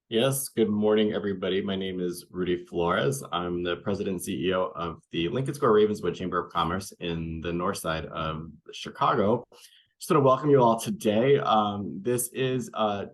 Yes, good morning, everybody. My name is Rudy Flores. I'm the president and CEO of the Lincoln Square Ravenswood Chamber of Commerce in the north side of Chicago. Just want to welcome you all today.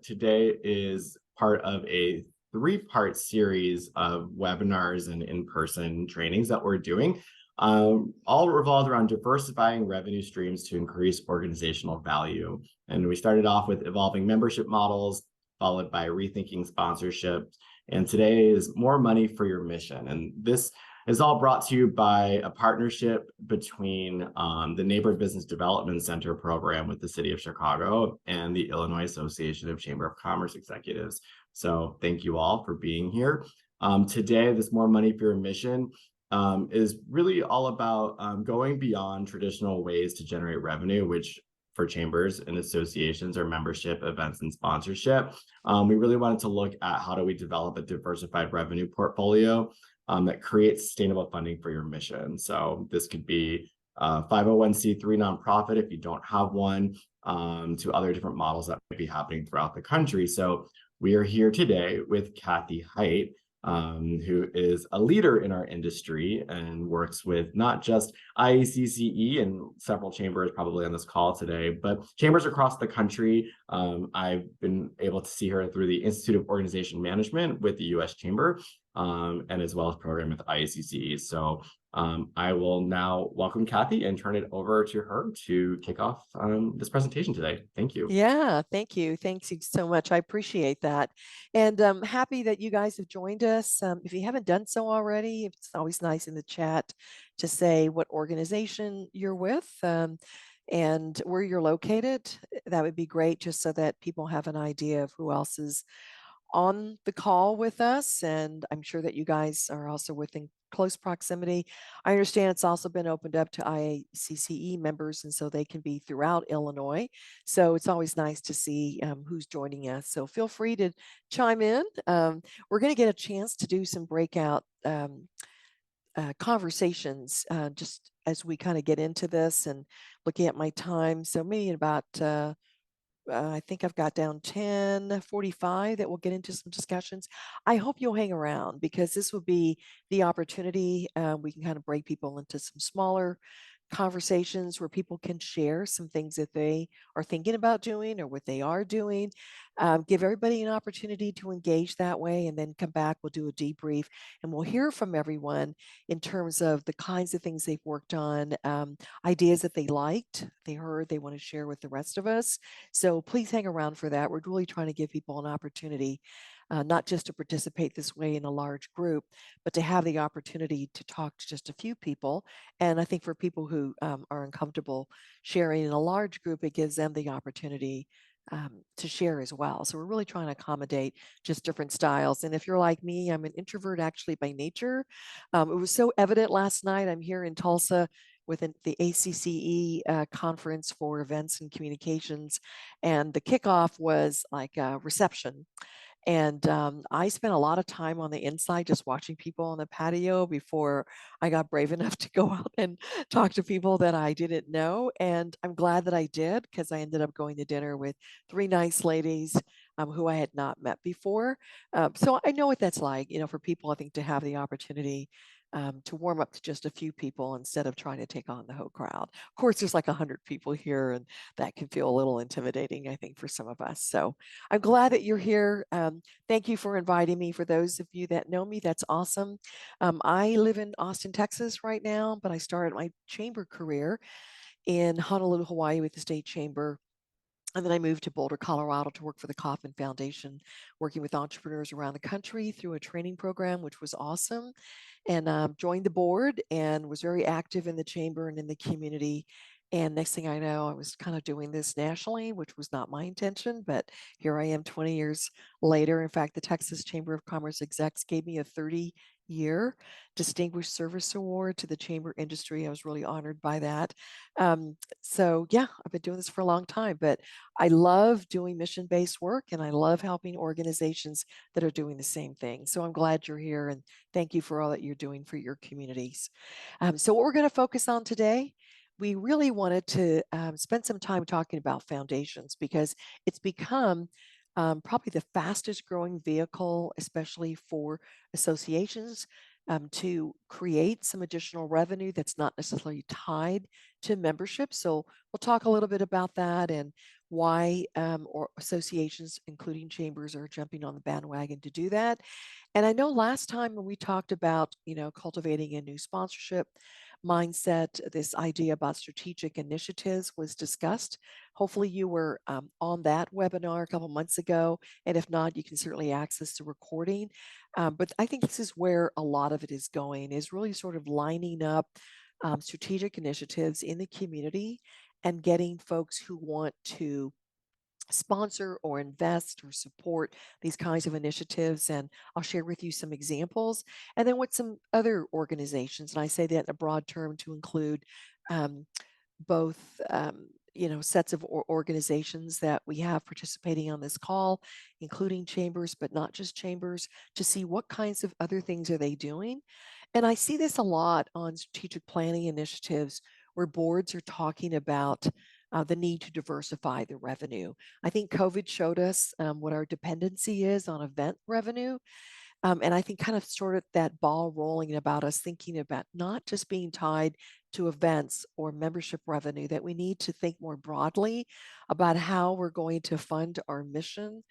Today is part of a three-part series of webinars and in-person trainings that we're doing, all revolved around diversifying revenue streams to increase organizational value. And we started off with evolving membership models, followed by rethinking sponsorship. And today is more money for your mission. And this is all brought to you by a partnership between the Neighborhood Business Development Center program with the City of Chicago and the Illinois Association of Chamber of Commerce Executives. So thank you all for being here. Today, this More Money for Your Mission is really all about going beyond traditional ways to generate revenue, which for chambers and associations or membership events and sponsorship. We really wanted to look at how do we develop a diversified revenue portfolio that creates sustainable funding for your mission. So this could be a 501c3 nonprofit if you don't have one, to other different models that might be happening throughout the country. So we are here today with Cathi Hight, who is a leader in our industry and works with not just IACCE and several chambers probably on this call today, but chambers across the country. I've been able to see her through the Institute of Organization Management with the U.S. Chamber, and as well as program with IACCE. So I will now welcome Cathi and turn it over to her to kick off this presentation today. Thank you. Yeah, thank you. Thanks you so much. I appreciate that. And I'm happy that you guys have joined us. If you haven't done so already, it's always nice in the chat to say what organization you're with and where you're located. That would be great just so that people have an idea of who else is on the call with us. And I'm sure that you guys are also within close proximity. I understand it's also been opened up to IACCE members, and so they can be throughout Illinois. So it's always nice to see who's joining us. So feel free to chime in. We're going to get a chance to do some breakout conversations just as we kind of get into this and looking at my time. So maybe in about I think I've got down 10:45 that we'll get into some discussions. I hope you'll hang around because this will be the opportunity. We can kind of break people into some smaller conversations where people can share some things that they are thinking about doing or what they are doing. Give everybody an opportunity to engage that way and then come back. We'll do a debrief and we'll hear from everyone in terms of the kinds of things they've worked on, ideas that they liked, they heard, they want to share with the rest of us. So please hang around for that. We're really trying to give people an opportunity, not just to participate this way in a large group, but to have the opportunity to talk to just a few people. And I think for people who are uncomfortable sharing in a large group, it gives them the opportunity to share as well. So we're really trying to accommodate just different styles. And if you're like me, I'm an introvert actually by nature. It was so evident last night. I'm here in Tulsa with the ACCE conference for events and communications. And the kickoff was like a reception. And I spent a lot of time on the inside just watching people on the patio before I got brave enough to go out and talk to people that I didn't know. And I'm glad that I did because I ended up going to dinner with three nice ladies who I had not met before. So I know what that's like, for people, I think, to have the opportunity to warm up to just a few people instead of trying to take on the whole crowd. Of course, there's like 100 people here, and that can feel a little intimidating, I think, for some of us. So I'm glad that you're here. Thank you for inviting me. For those of you that know me, that's awesome. I live in Austin, Texas right now, but I started my chamber career in Honolulu, Hawaii with the state chamber. And then I moved to Boulder, Colorado to work for the Kauffman Foundation, working with entrepreneurs around the country through a training program, which was awesome. And joined the board and was very active in the chamber and in the community. And next thing I know, I was kind of doing this nationally, which was not my intention, but here I am 20 years later. In fact, the Texas Chamber of Commerce execs gave me a 30-year Distinguished Service Award to the chamber industry. I was really honored by that. So yeah, I've been doing this for a long time, but I love doing mission-based work and I love helping organizations that are doing the same thing. So I'm glad you're here and thank you for all that you're doing for your communities. So what we're going to focus on today, we really wanted to spend some time talking about foundations because it's become probably the fastest growing vehicle, especially for associations, to create some additional revenue that's not necessarily tied to membership. So we'll talk a little bit about that and why or associations, including chambers, are jumping on the bandwagon to do that. And I know last time when we talked about, cultivating a new sponsorship mindset, this idea about strategic initiatives was discussed. Hopefully you were on that webinar a couple months ago. And if not, you can certainly access the recording. But I think this is where a lot of it is going, is really sort of lining up strategic initiatives in the community and getting folks who want to sponsor or invest or support these kinds of initiatives. And I'll share with you some examples. And then what some other organizations, and I say that in a broad term to include um, both sets of organizations that we have participating on this call, including chambers, but not just chambers, to see what kinds of other things are they doing. And I see this a lot on strategic planning initiatives where boards are talking about the need to diversify the revenue. I think COVID showed us what our dependency is on event revenue. And I think kind of sort of that ball rolling about us thinking about not just being tied to events or membership revenue, that we need to think more broadly about how we're going to fund our mission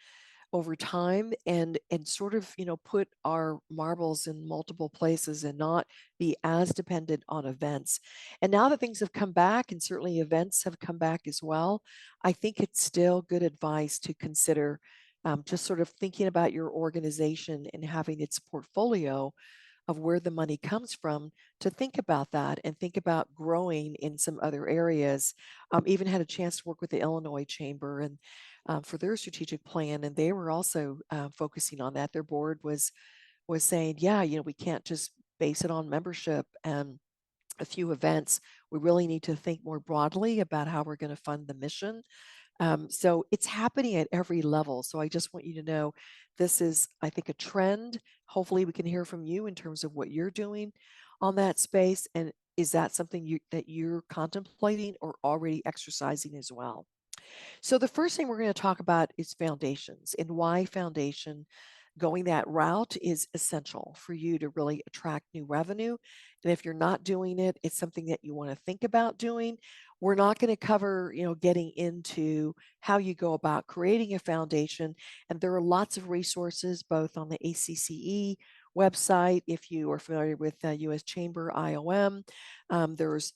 over time and sort of put our marbles in multiple places and not be as dependent on events. And now that things have come back, and certainly events have come back as well, I think it's still good advice to consider just sort of thinking about your organization and having its portfolio of where the money comes from, to think about that and think about growing in some other areas. Even had a chance to work with the Illinois Chamber and for their strategic plan, and they were also focusing on that. Their board was saying, yeah, we can't just base it on membership and a few events. We really need to think more broadly about how we're going to fund the mission. So it's happening at every level. So I just want you to know this is, I think, a trend. Hopefully, we can hear from you in terms of what you're doing on that space. And is that something that you're contemplating or already exercising as well? So the first thing we're going to talk about is foundations, and why foundation going that route is essential for you to really attract new revenue. And if you're not doing it, it's something that you want to think about doing. We're not going to cover, getting into how you go about creating a foundation. And there are lots of resources both on the ACCE website, if you are familiar with US Chamber IOM. There's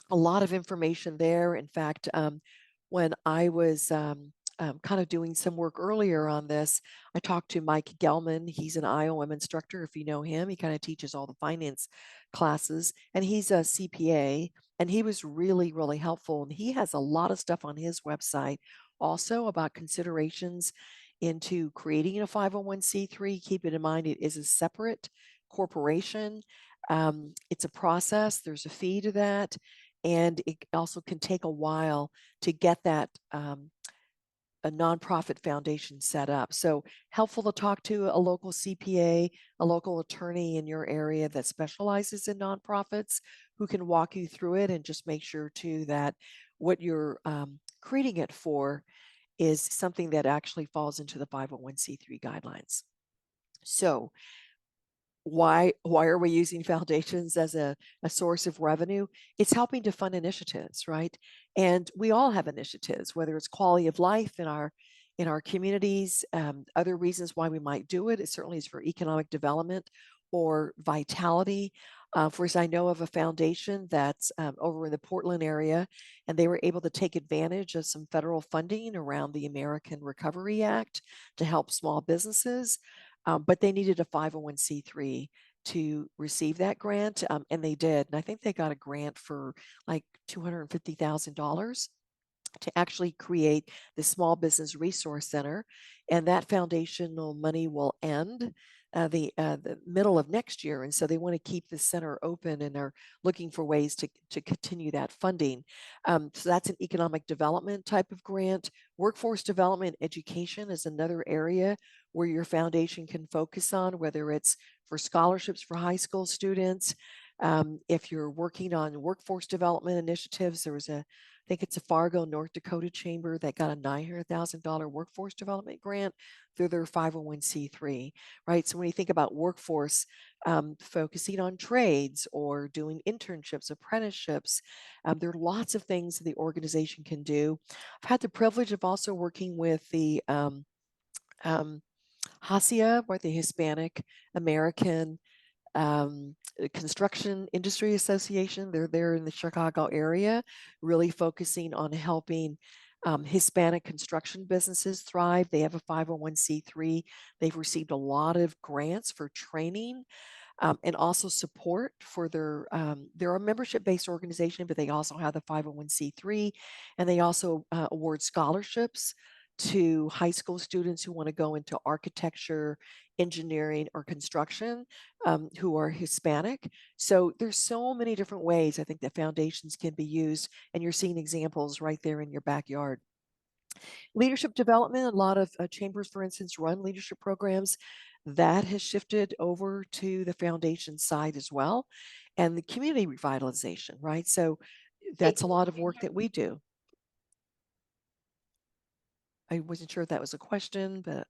a lot of information there. In fact, when I was kind of doing some work earlier on this, I talked to Mike Gelman. He's an IOM instructor. If you know him, he kind of teaches all the finance classes, and he's a CPA. And he was really, really helpful. And he has a lot of stuff on his website also about considerations into creating a 501c3. Keep it in mind, it is a separate corporation. It's a process, there's a fee to that. And it also can take a while to get that a nonprofit foundation set up. So helpful to talk to a local CPA, a local attorney in your area that specializes in nonprofits, who can walk you through it, and just make sure too that what you're creating it for is something that actually falls into the 501c3 guidelines. So why are we using foundations as a source of revenue? It's helping to fund initiatives, right? And we all have initiatives, whether it's quality of life in our communities. Other reasons why we might do it, it certainly is for economic development or vitality. For as I know of a foundation that's over in the Portland area, and they were able to take advantage of some federal funding around the American Recovery Act to help small businesses. But they needed a 501c3 to receive that grant, and they did. And I think they got a grant for like $250,000 to actually create the Small Business Resource Center. And that foundational money will end the middle of next year. And so they want to keep the center open and are looking for ways to continue that funding. So that's an economic development type of grant. Workforce development education is another area where your foundation can focus on, whether it's for scholarships for high school students, If you're working on workforce development initiatives, there was I think it's a Fargo, North Dakota chamber that got a $900,000 workforce development grant through their 501c3, right? So when you think about workforce, focusing on trades or doing internships, apprenticeships, there are lots of things that the organization can do. I've had the privilege of also working with the HACCE, or the Hispanic American Construction Industry Association. They're there in the Chicago area, really focusing on helping Hispanic construction businesses thrive. They have a 501c3. They've received a lot of grants for training and also support for they're a membership-based organization, but they also have the 501c3, and they also award scholarships to high school students who want to go into architecture, engineering, or construction who are Hispanic. So there's so many different ways I think that foundations can be used, and you're seeing examples right there in your backyard. Leadership development, a lot of chambers, for instance, run leadership programs. That has shifted over to the foundation side as well. And the community revitalization, right? So that's a lot of work that we do. I wasn't sure if that was a question, but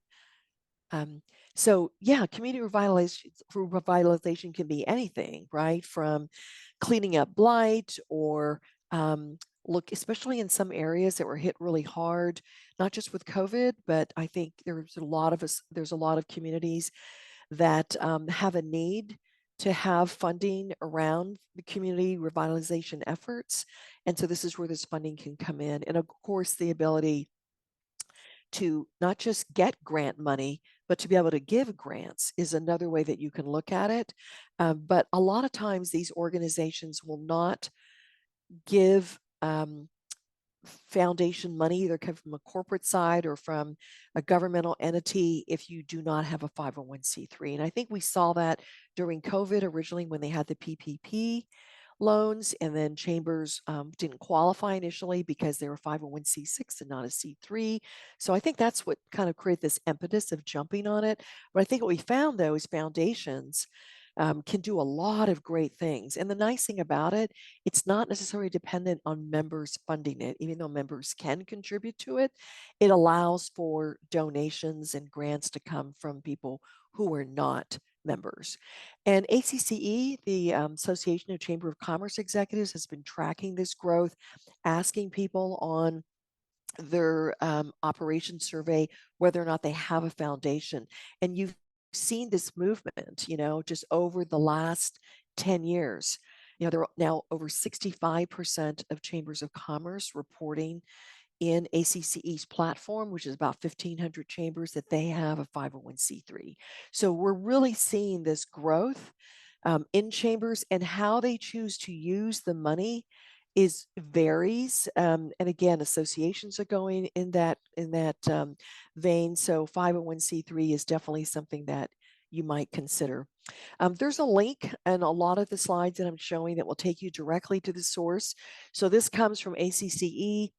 so yeah, community revitalization can be anything, right? From cleaning up blight or look, especially in some areas that were hit really hard, not just with COVID, but I think there's a lot of communities that have a need to have funding around the community revitalization efforts. And so this is where this funding can come in. And of course, the ability to not just get grant money, but to be able to give grants is another way that you can look at it. But a lot of times these organizations will not give foundation money, either come from a corporate side or from a governmental entity, if you do not have a 501c3. And I think we saw that during COVID originally when they had the PPP loans, and then chambers didn't qualify initially because they were 501c6 and not a C3. So I think that's what kind of created this impetus of jumping on it. But I think what we found though is foundations can do a lot of great things. And the nice thing about it, it's not necessarily dependent on members funding it. Even though members can contribute to it, it allows for donations and grants to come from people who are not members. And ACCE, the Association of Chamber of Commerce Executives, has been tracking this growth, asking people on their operation survey whether or not they have a foundation. And you've seen this movement, just over the last 10 years. There are now over 65% of chambers of commerce reporting in ACCE's platform, which is about 1,500 chambers, that they have a 501c3. So we're really seeing this growth in chambers, and how they choose to use the money varies. And again, associations are going in that vein. So 501c3 is definitely something that you might consider. There's a link in a lot of the slides that I'm showing that will take you directly to the source. So this comes from ACCE.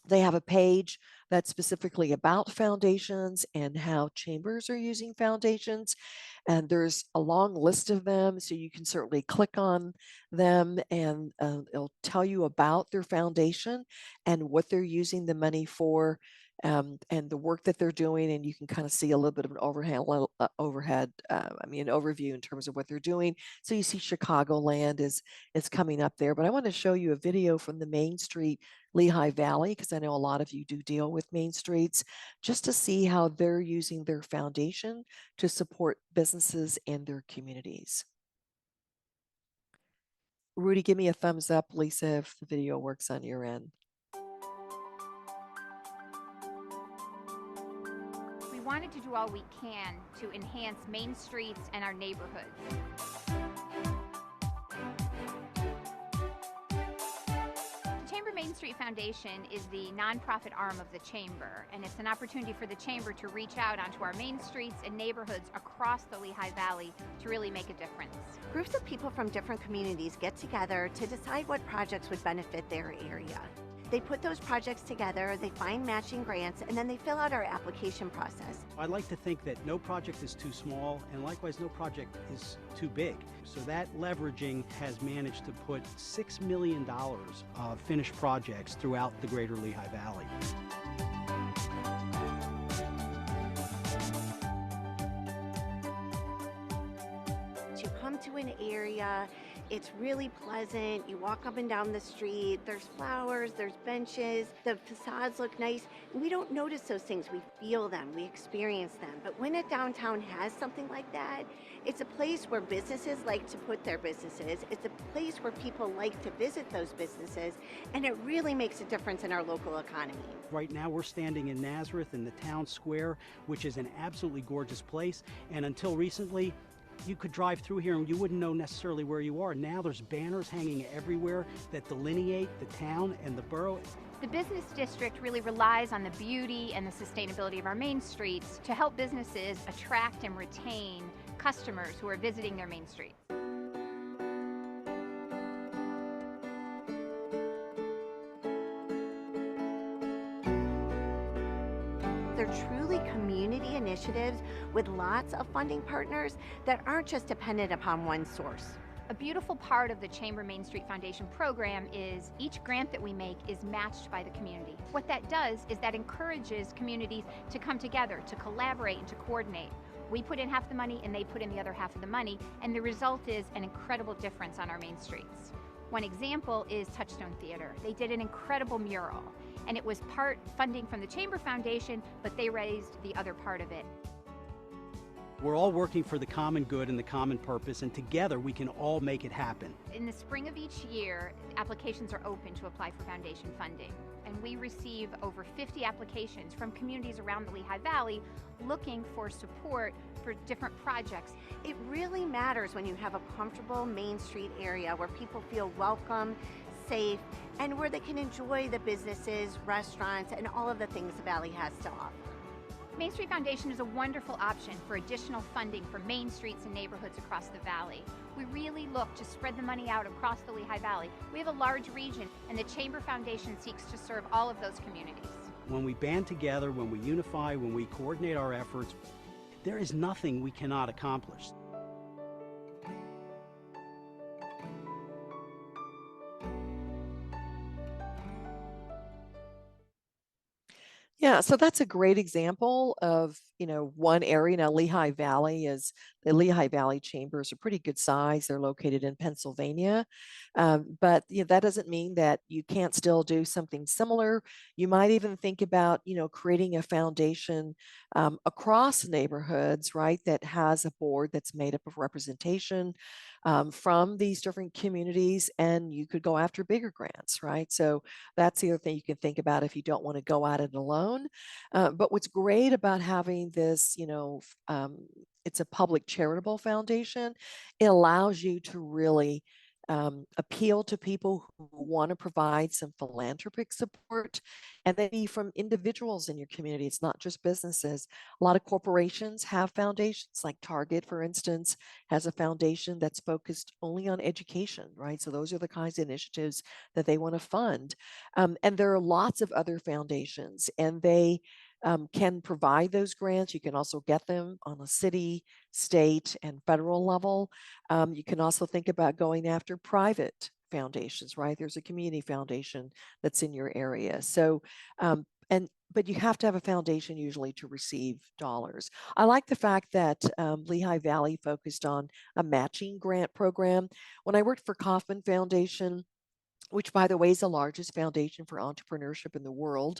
They have a page that's specifically about foundations and how chambers are using foundations. And there's a long list of them, so you can certainly click on them, and it'll tell you about their foundation and what they're using the money for, and the work that they're doing. And you can kind of see a little bit of an an overview in terms of what they're doing. So you see Chicagoland is coming up there. But I want to show you a video from the Main Street Lehigh Valley, because I know a lot of you do deal with main streets, just to see how they're using their foundation to support businesses and their communities. Rudy, give me a thumbs up, Lisa, if the video works on your end. We wanted to do all we can to enhance main streets and our neighborhoods. Main Street Foundation is the nonprofit arm of the Chamber, and it's an opportunity for the Chamber to reach out onto our main streets and neighborhoods across the Lehigh Valley to really make a difference. Groups of people from different communities get together to decide what projects would benefit their area. They put those projects together, they find matching grants, and then they fill out our application process. I like to think that no project is too small, and likewise no project is too big. So that leveraging has managed to put $6 million of finished projects throughout the greater Lehigh Valley. You come to an area, it's really pleasant. You walk up and down the street, there's flowers, there's benches, the facades look nice. We don't notice those things, we feel them, we experience them. But when a downtown has something like that, it's a place where businesses like to put their businesses. It's a place where people like to visit those businesses, and it really makes a difference in our local economy. Right now we're standing in Nazareth in the town square, which is an absolutely gorgeous place, and until recently, you could drive through here and you wouldn't know necessarily where you are. Now there's banners hanging everywhere that delineate the town and the borough. The business district really relies on the beauty and the sustainability of our main streets to help businesses attract and retain customers who are visiting their main streets. They're truly community initiatives with lots of funding partners that aren't just dependent upon one source. A beautiful part of the Chamber Main Street Foundation program is each grant that we make is matched by the community. What that does is that encourages communities to come together, to collaborate and to coordinate. We put in half the money and they put in the other half of the money, and the result is an incredible difference on our main streets. One example is Touchstone Theater. They did an incredible mural, and it was part funding from the Chamber Foundation, but they raised the other part of it. We're all working for the common good and the common purpose, and together we can all make it happen. In the spring of each year, applications are open to apply for foundation funding, and we receive over 50 applications from communities around the Lehigh Valley looking for support for different projects. It really matters when you have a comfortable Main Street area where people feel welcome, safe, and where they can enjoy the businesses, restaurants, and all of the things the Valley has to offer. Main Street Foundation is a wonderful option for additional funding for main streets and neighborhoods across the valley. We really look to spread the money out across the Lehigh Valley. We have a large region, and the Chamber Foundation seeks to serve all of those communities. When we band together, when we unify, when we coordinate our efforts, there is nothing we cannot accomplish. Yeah, so that's a great example of, one area. Now, the Lehigh Valley Chambers are pretty good size. They're located in Pennsylvania. But that doesn't mean that you can't still do something similar. You might even think about, creating a foundation across neighborhoods, right, that has a board that's made up of representation from these different communities, and you could go after bigger grants, right? So that's the other thing you can think about if you don't want to go at it alone. But what's great about having this, it's a public charitable foundation. It allows you to really appeal to people who want to provide some philanthropic support, and maybe from individuals in your community. It's not just businesses. A lot of corporations have foundations, like Target, for instance, has a foundation that's focused only on education, right? So those are the kinds of initiatives that they want to fund. And there are lots of other foundations, and they can provide those grants. You can also get them on a city, state, and federal level. You can also think about going after private foundations, right? There's a community foundation that's in your area. So, but you have to have a foundation usually to receive dollars. I like the fact that Lehigh Valley focused on a matching grant program. When I worked for Kauffman Foundation, which, by the way, is the largest foundation for entrepreneurship in the world,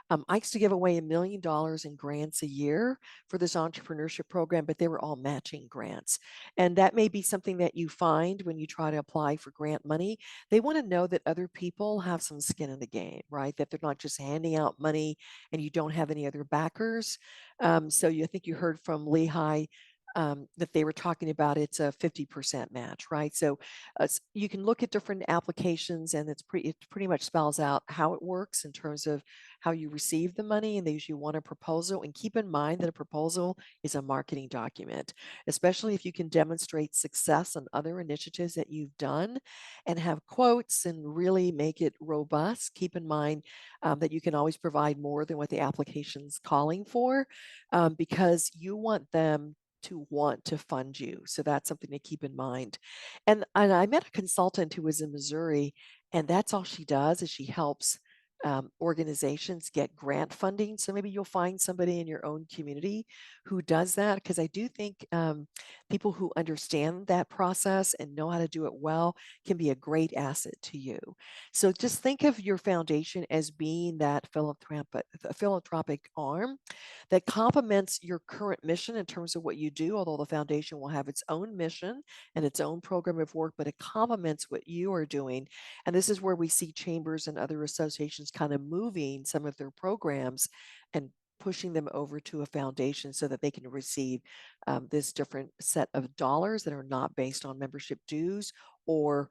I used to give away $1 million in grants a year for this entrepreneurship program, but they were all matching grants. And that may be something that you find when you try to apply for grant money. They want to know that other people have some skin in the game, right? That they're not just handing out money and you don't have any other backers. So I think you heard from Lehigh that they were talking about, it's a 50% match, right? So you can look at different applications, and it pretty much spells out how it works in terms of how you receive the money, and they usually want a proposal. And keep in mind that a proposal is a marketing document, especially if you can demonstrate success on other initiatives that you've done and have quotes and really make it robust. Keep in mind that you can always provide more than what the application's calling for, because you want them to want to fund you. So that's something to keep in mind. And I met a consultant who was in Missouri, and that's all she does is she helps organizations get grant funding. So maybe you'll find somebody in your own community who does that, because I do think people who understand that process and know how to do it well can be a great asset to you. So just think of your foundation as being that philanthropic arm that complements your current mission in terms of what you do, although the foundation will have its own mission and its own program of work, but it complements what you are doing. And this is where we see chambers and other associations kind of moving some of their programs and pushing them over to a foundation so that they can receive this different set of dollars that are not based on membership dues or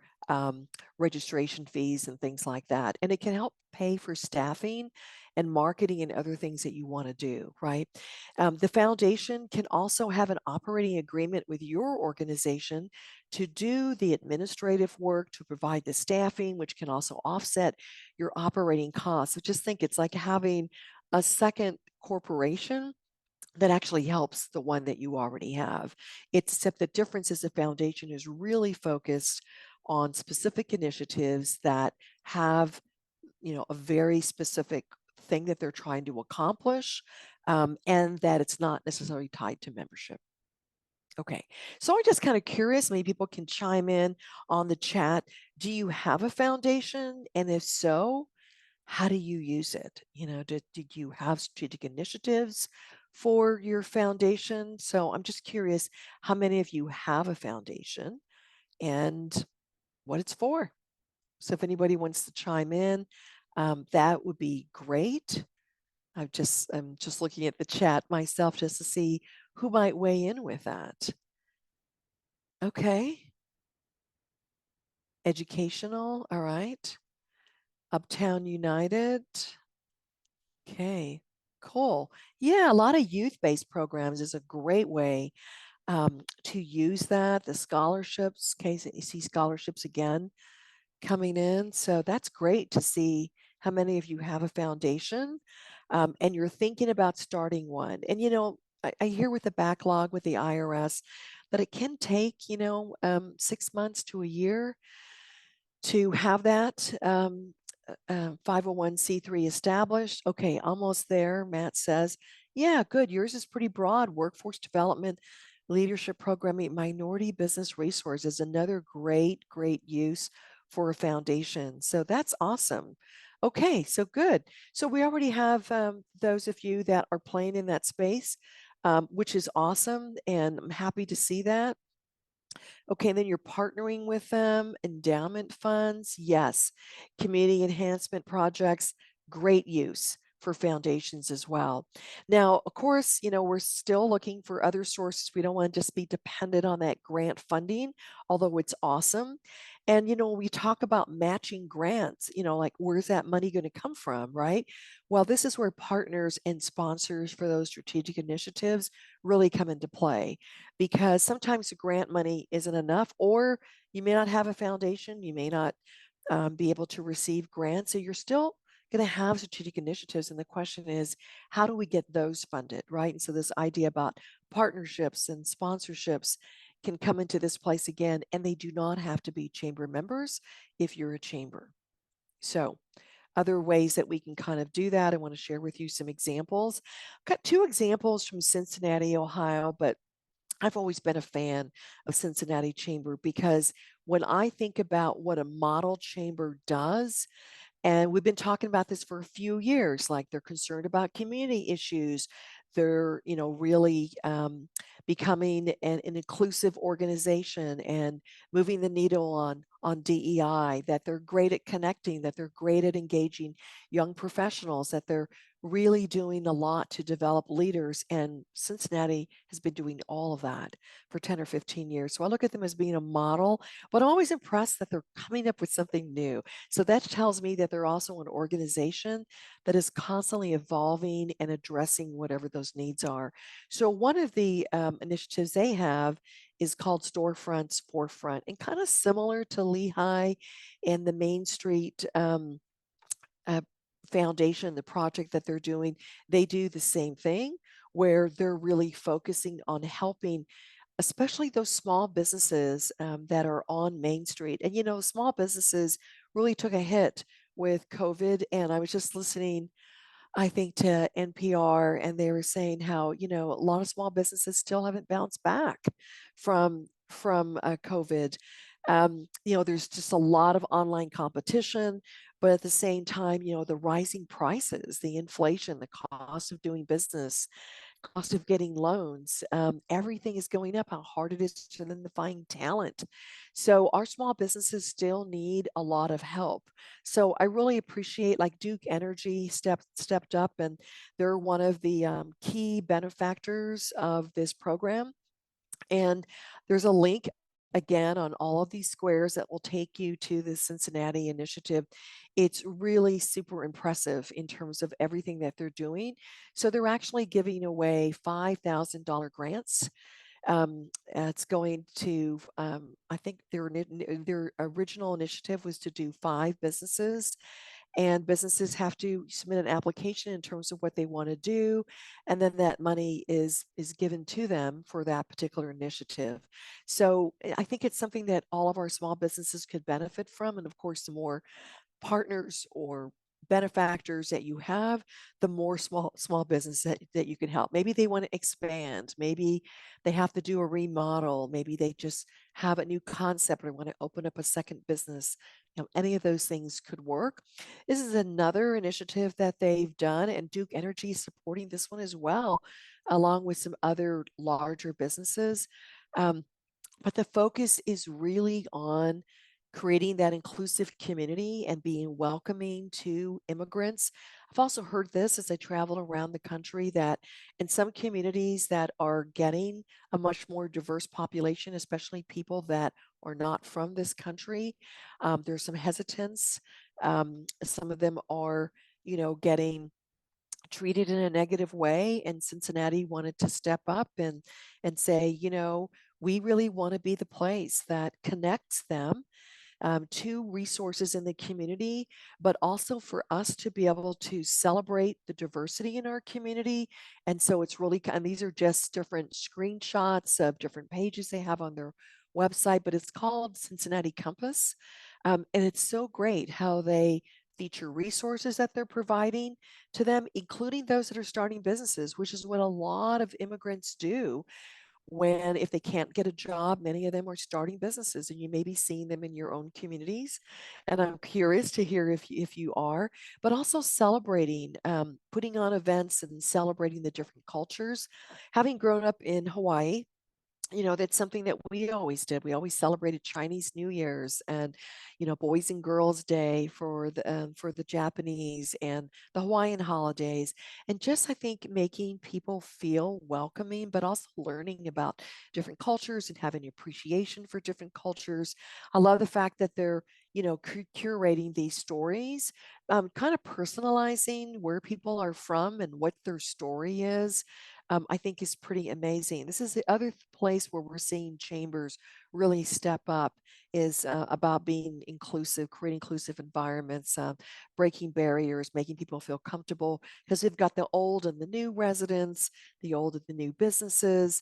registration fees and things like that. And it can help pay for staffing and marketing and other things that you want to do, right? The foundation can also have an operating agreement with your organization to do the administrative work, to provide the staffing, which can also offset your operating costs. So just think it's like having a second corporation that actually helps the one that you already have. Except the difference is the foundation is really focused on specific initiatives that have, a very specific thing that they're trying to accomplish, and that it's not necessarily tied to membership. Okay, so I'm just kind of curious, maybe people can chime in on the chat. Do you have a foundation? And if so, how do you use it? Did you have strategic initiatives for your foundation? So I'm just curious how many of you have a foundation and what it's for. So if anybody wants to chime in, that would be great. I'm just looking at the chat myself just to see who might weigh in with that. Okay. Educational, all right. Uptown United. Okay, cool. Yeah, a lot of youth-based programs is a great way to use that. The scholarships, KCC scholarships again coming in. So that's great to see how many of you have a foundation and you're thinking about starting one. And, I hear with the backlog with the IRS that it can take, 6 months to a year to have that 501c3 established. Okay, almost there, Matt says. Yeah, good. Yours is pretty broad. Workforce development, leadership programming, minority business resources, another great use for a foundation. So that's awesome. Okay, so good. So we already have those of you that are playing in that space, which is awesome. And I'm happy to see that. Okay, and then you're partnering with them, endowment funds, yes. Community enhancement projects, great use for foundations as well. Now, of course, we're still looking for other sources. We don't want to just be dependent on that grant funding, although it's awesome. And, we talk about matching grants, like where's that money going to come from, right? Well, this is where partners and sponsors for those strategic initiatives really come into play, because sometimes the grant money isn't enough, or you may not have a foundation, you may not be able to receive grants. So you're still going to have strategic initiatives. And the question is, how do we get those funded, right? And so this idea about partnerships and sponsorships can come into this place again, and they do not have to be chamber members if you're a chamber. So other ways that we can kind of do that, I want to share with you some examples. I've got 2 examples from Cincinnati, Ohio, but I've always been a fan of Cincinnati Chamber, because when I think about what a model chamber does, and we've been talking about this for a few years, like they're concerned about community issues. They're, really becoming an inclusive organization and moving the needle on DEI, that they're great at connecting, that they're great at engaging young professionals, that they're really doing a lot to develop leaders. And Cincinnati has been doing all of that for 10 or 15 years. So I look at them as being a model, but I'm always impressed that they're coming up with something new. So that tells me that they're also an organization that is constantly evolving and addressing whatever those needs are. So one of the initiatives they have is called Storefronts Forefront, and kind of similar to Lehigh and the Main Street uh, Foundation, the project that they're doing. They do the same thing where they're really focusing on helping especially those small businesses that are on Main Street. And, small businesses really took a hit with COVID. And I was just listening, I think, to NPR, and they were saying how, a lot of small businesses still haven't bounced back from COVID. There's just a lot of online competition, but at the same time, the rising prices, the inflation, the cost of doing business, cost of getting loans, everything is going up, how hard it is for them to find talent. So our small businesses still need a lot of help. So I really appreciate, like, Duke Energy stepped up, and they're one of the key benefactors of this program. And there's a link again on all of these squares that will take you to the Cincinnati initiative. It's really super impressive in terms of everything that they're doing. So they're actually giving away $5,000 grants. It's going to, I think their original initiative was to do 5 businesses, and businesses have to submit an application in terms of what they want to do, and then that money is given to them for that particular initiative. So I think it's something that all of our small businesses could benefit from. And of course, the more partners or benefactors that you have, the more small business that you can help. Maybe they want to expand, maybe they have to do a remodel, maybe they just have a new concept or want to open up a second business. Any of those things could work. This is another initiative that they've done, and Duke Energy is supporting this one as well, along with some other larger businesses. But the focus is really on creating that inclusive community and being welcoming to immigrants. I've also heard this as I travel around the country, that in some communities that are getting a much more diverse population, especially people that are not from this country, there's some hesitance. Some of them are, getting treated in a negative way, and Cincinnati wanted to step up and say, we really want to be the place that connects them to resources in the community, but also for us to be able to celebrate the diversity in our community. And so it's really, and these are just different screenshots of different pages they have on their website, but it's called Cincinnati Compass. And it's so great how they feature resources that they're providing to them, including those that are starting businesses, which is what a lot of immigrants do. When, if they can't get a job, many of them are starting businesses, and you may be seeing them in your own communities. And I'm curious to hear if you are, but also celebrating, putting on events and celebrating the different cultures. Having grown up in Hawaii, that's something that we always did. We always celebrated Chinese New Year's and, Boys and Girls Day for the Japanese, and the Hawaiian holidays. And just, I think, making people feel welcoming, but also learning about different cultures and having appreciation for different cultures. I love the fact that they're, curating these stories, kind of personalizing where people are from and what their story is. I think is pretty amazing. This is the other place where we're seeing chambers really step up, is about being inclusive, creating inclusive environments, breaking barriers, making people feel comfortable, because they've got the old and the new residents, the old and the new businesses,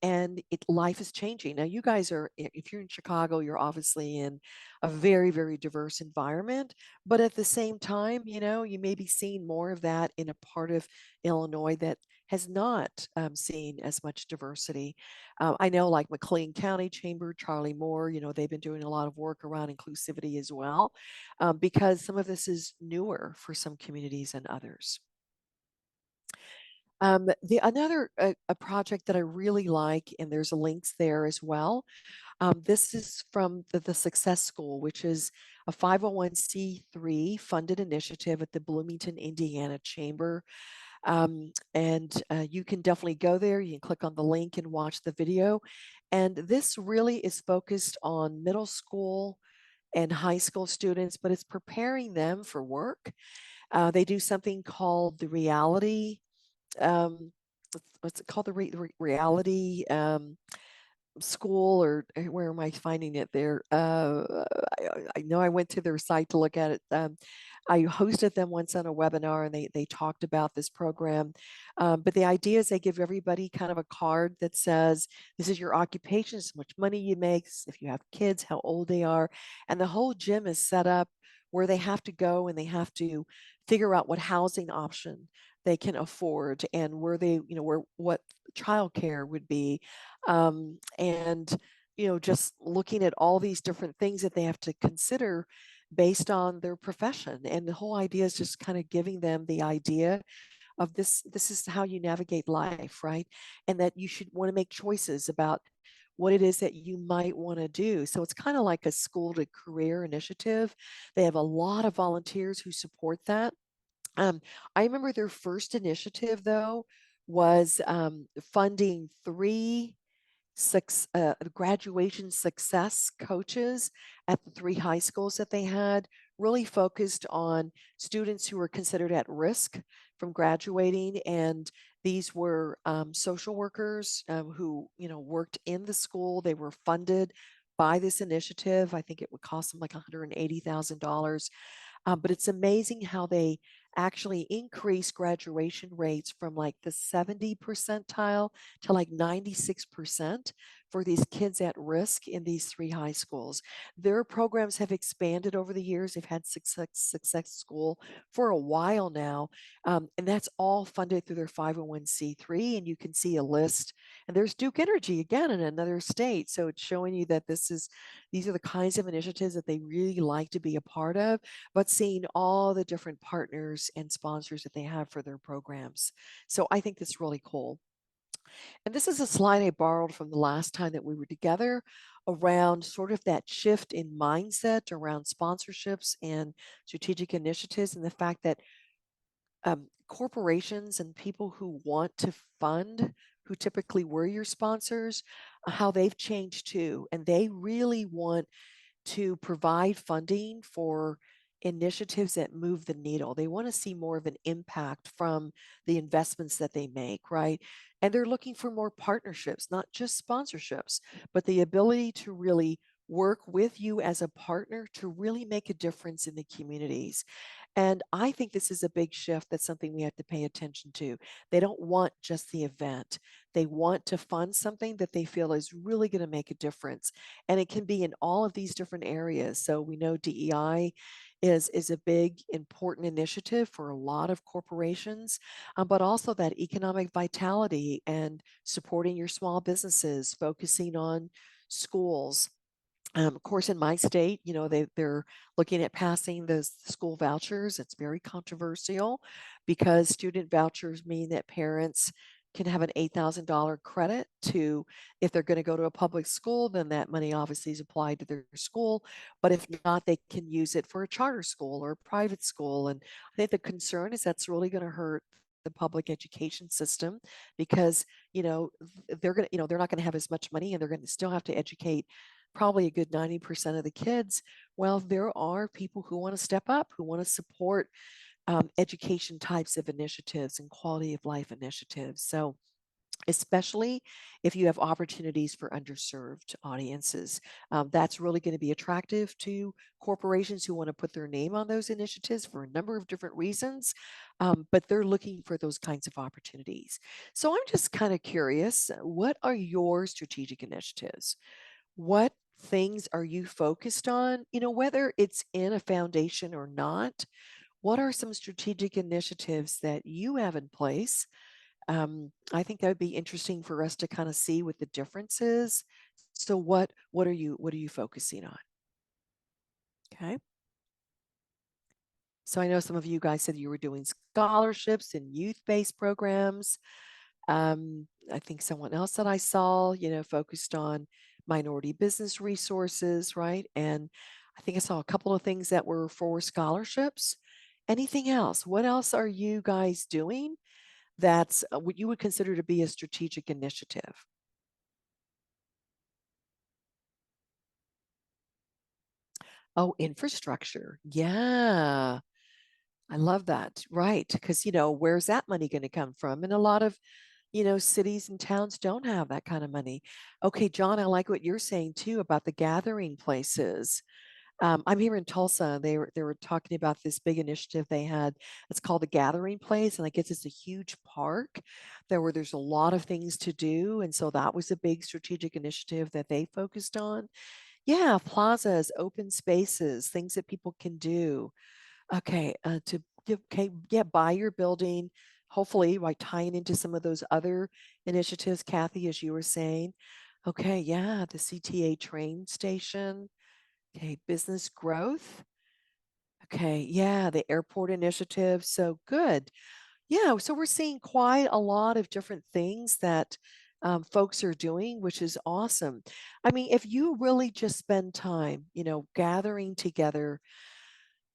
and life is changing. Now, you guys are, if you're in Chicago, you're obviously in a very, very diverse environment, but at the same time, you may be seeing more of that in a part of Illinois that has not seen as much diversity. I know, like McLean County Chamber, Charlie Moore, they've been doing a lot of work around inclusivity as well, because some of this is newer for some communities than others. The another a project that I really like, and there's links there as well. This is from the Success School, which is a 501c3 funded initiative at the Bloomington, Indiana Chamber. And you can definitely go there. You can click on the link and watch the video. And this really is focused on middle school and high school students, but it's preparing them for work. They do something called the reality. What's it called? The reality school, or where am I finding it there? I know I went to their site to look at it. I hosted them once on a webinar, and they talked about this program. But the idea is they give everybody kind of a card that says, this is your occupation, this is how much money you make, if you have kids, how old they are. And the whole gym is set up where they have to go and they have to figure out what housing option they can afford, and where they, where what childcare would be. And just looking at all these different things that they have to consider based on their profession. And the whole idea is just kind of giving them the idea of this is how you navigate life, right? And that you should want to make choices about what it is that you might want to do. So it's kind of like a school to career initiative. They have a lot of volunteers who support that. I remember their first initiative, though, was funding 3 graduation success coaches at the 3 high schools that they had, really focused on students who were considered at risk from graduating. And these were social workers who, worked in the school. They were funded by this initiative. I think it would cost them like $180,000. But it's amazing how they actually increase graduation rates from like the 70 percentile to like 96% for these kids at risk in these 3 high schools. Their programs have expanded over the years. They've had Success School for a while now, and that's all funded through their 501c3. And you can see a list. And there's Duke Energy again in another state, so it's showing you that these are the kinds of initiatives that they really like to be a part of, but seeing all the different partners and sponsors that they have for their programs. So I think that's really cool. And this is a slide I borrowed from the last time that we were together, around sort of that shift in mindset around sponsorships and strategic initiatives, and the fact that corporations and people who want to fund, who typically were your sponsors, how they've changed too. And they really want to provide funding for initiatives that move the needle. They want to see more of an impact from the investments that they make, right? And they're looking for more partnerships, not just sponsorships, but the ability to really work with you as a partner to really make a difference in the communities. And I think this is a big shift. That's something we have to pay attention to. They don't want just the event. They want to fund something that they feel is really going to make a difference. And it can be in all of these different areas. So we know DEI is a big, important initiative for a lot of corporations, but also that economic vitality and supporting your small businesses, focusing on schools. Of course, in my state, they're looking at passing the school vouchers. It's very controversial because student vouchers mean that parents can have an $8,000 credit to, if they're going to go to a public school, then that money obviously is applied to their school. But if not, they can use it for a charter school or a private school. And I think the concern is that's really going to hurt the public education system, because they're not going to have as much money, and they're going to still have to educate probably a good 90% of the kids. Well, there are people who want to step up, who want to support education types of initiatives and quality of life initiatives. So especially if you have opportunities for underserved audiences, that's really going to be attractive to corporations who want to put their name on those initiatives for a number of different reasons, but they're looking for those kinds of opportunities. So I'm just kind of curious, what are your strategic initiatives? What things are you focused on? Whether it's in a foundation or not, what are some strategic initiatives that you have in place? I think that would be interesting for us to kind of see what the difference is. So what are you focusing on? Okay. So I know some of you guys said you were doing scholarships and youth-based programs. I think someone else that I saw, focused on minority business resources, right? And I think I saw a couple of things that were for scholarships. Anything else? What else are you guys doing that's what you would consider to be a strategic initiative? Oh, infrastructure. Yeah. I love that. Right. Because, where's that money going to come from? And a lot of, cities and towns don't have that kind of money. Okay, John, I like what you're saying too about the gathering places. I'm here in Tulsa. They were talking about this big initiative they had. It's called the Gathering Place, and I guess it's a huge park there where there's a lot of things to do. And so that was a big strategic initiative that they focused on. Yeah, plazas, open spaces, things that people can do. Okay, to give, okay, yeah, buy your building, hopefully by tying into some of those other initiatives, Kathy, as you were saying. Okay, yeah, the CTA train station. Okay, business growth. Okay, yeah, the airport initiative. So good. Yeah, so we're seeing quite a lot of different things that folks are doing, which is awesome. I mean, if you really just spend time, gathering together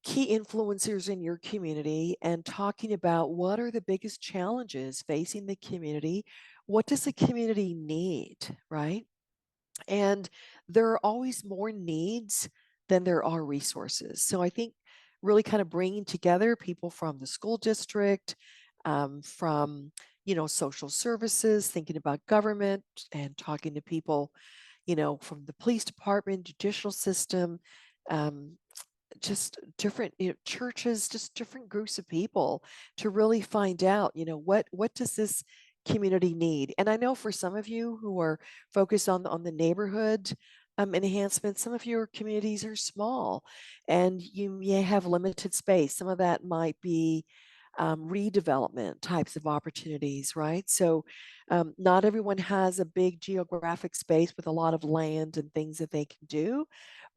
key influencers in your community and talking about what are the biggest challenges facing the community, what does the community need, right? And there are always more needs than there are resources. So I think really kind of bringing together people from the school district, from social services, thinking about government, and talking to people, from the police department, judicial system, um, just different churches, just different groups of people to really find out what does this community need. And I know for some of you who are focused on the neighborhood enhancement, some of your communities are small and you may have limited space. Some of that might be redevelopment types of opportunities, right? So not everyone has a big geographic space with a lot of land and things that they can do,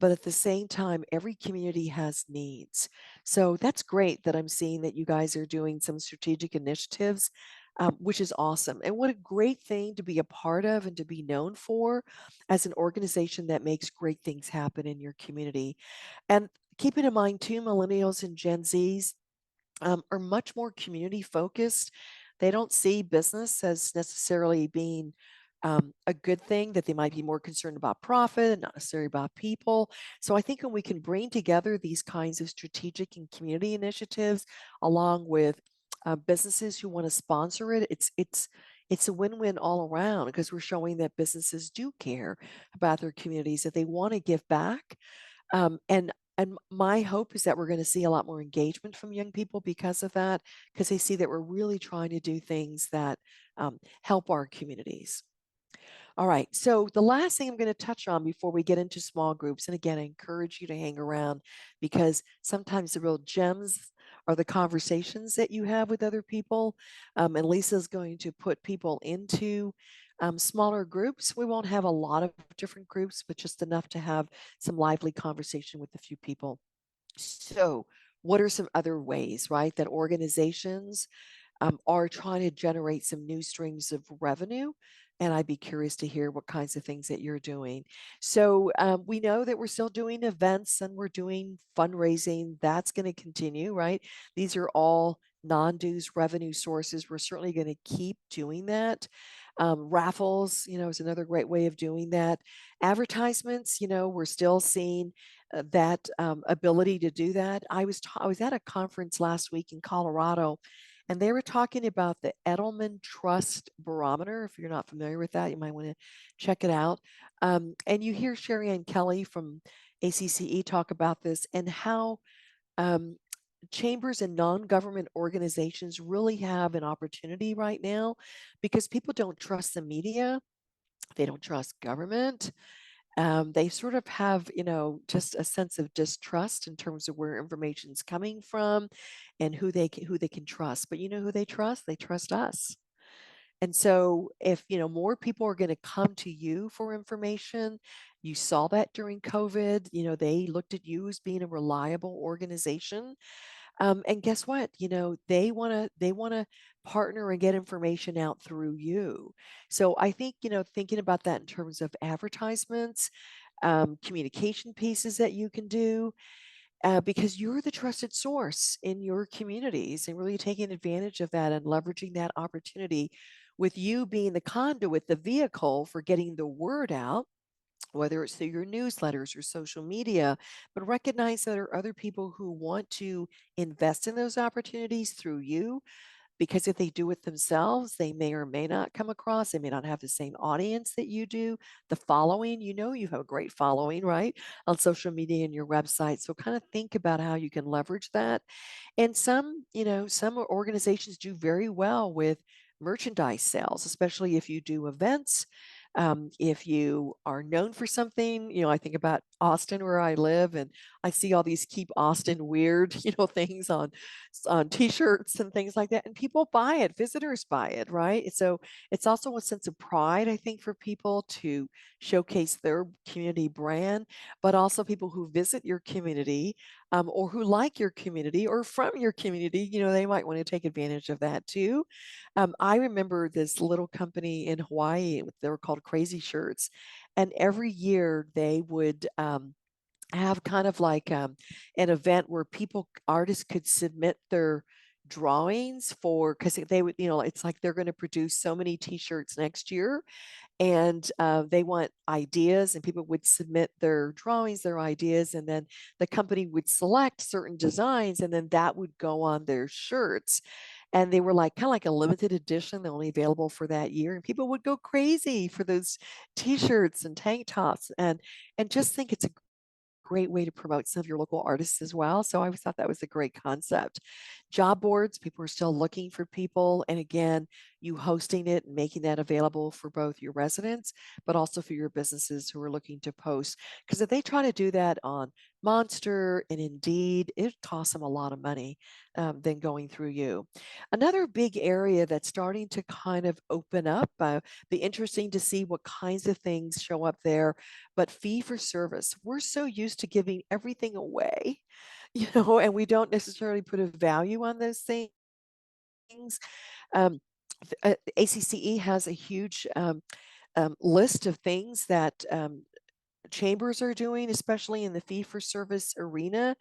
but at the same time, every community has needs. So that's great that I'm seeing that you guys are doing some strategic initiatives, which is awesome. And what a great thing to be a part of and to be known for as an organization that makes great things happen in your community. And keeping in mind too, millennials and Gen Zs are much more community focused. They don't see business as necessarily being a good thing, that they might be more concerned about profit and not necessarily about people. So I think when we can bring together these kinds of strategic and community initiatives along with businesses who want to sponsor it, it's a win-win all around because we're showing that businesses do care about their communities, that they want to give back. And my hope is that we're going to see a lot more engagement from young people because of that, because they see that we're really trying to do things that help our communities. All right. So the last thing I'm going to touch on before we get into small groups, and again, I encourage you to hang around because sometimes the real gems are the conversations that you have with other people. And Lisa's going to put people into smaller groups. We won't have a lot of different groups, but just enough to have some lively conversation with a few people. So, what are some other ways, right, that organizations are trying to generate some new streams of revenue? And I'd be curious to hear what kinds of things that you're doing. So we know that we're still doing events and we're doing fundraising. That's going to continue, right? These are all non-dues revenue sources. We're certainly going to keep doing that. Raffles, is another great way of doing that. Advertisements, we're still seeing that ability to do that. I was at a conference last week in Colorado, and they were talking about the Edelman Trust Barometer. If you're not familiar with that, you might want to check it out. And you hear Sherry Ann Kelly from ACCE talk about this and how chambers and non-government organizations really have an opportunity right now because people don't trust the media. They don't trust government. They sort of have, just a sense of distrust in terms of where information is coming from and who they can trust. But you know who they trust? They trust us. And so if, more people are going to come to you for information, you saw that during COVID, they looked at you as being a reliable organization. And guess what? They want to partner and get information out through you. So I think, thinking about that in terms of advertisements, communication pieces that you can do, because you're the trusted source in your communities, and really taking advantage of that and leveraging that opportunity with you being the conduit, the vehicle for getting the word out, whether it's through your newsletters or social media, but recognize that there are other people who want to invest in those opportunities through you, because if they do it themselves, they may or may not come across, they may not have the same audience that you do, the following. You have a great following, right, on social media and your website. So kind of think about how you can leverage that. And some organizations do very well with merchandise sales, especially if you do events. If you are known for something, I think about Austin where I live, and I see all these Keep Austin Weird, things on t-shirts and things like that. And people buy it, visitors buy it, right? So it's also a sense of pride, I think, for people to showcase their community brand, but also people who visit your community, or who like your community or from your community, they might want to take advantage of that too. I remember this little company in Hawaii, they were called Crazy Shirts. And every year they would have kind of like an event where artists could submit their drawings because they would, it's like they're going to produce so many t-shirts next year, and they want ideas, and people would submit their drawings, their ideas, and then the company would select certain designs, and then that would go on their shirts. And they were like kind of like a limited edition, they're only available for that year, and people would go crazy for those t-shirts and tank tops, and just think it's a great way to promote some of your local artists as well. So I always thought that was a great concept. Job boards, people are still looking for people. And again, you hosting it and making that available for both your residents, but also for your businesses who are looking to post. Because if they try to do that on Monster and Indeed, it costs them a lot of money than going through you. Another big area that's starting to kind of open up, be interesting to see what kinds of things show up there, but fee for service. We're so used to giving everything away, and we don't necessarily put a value on those things. Um, ACCE has a huge list of things that chambers are doing, especially in the fee for service arena.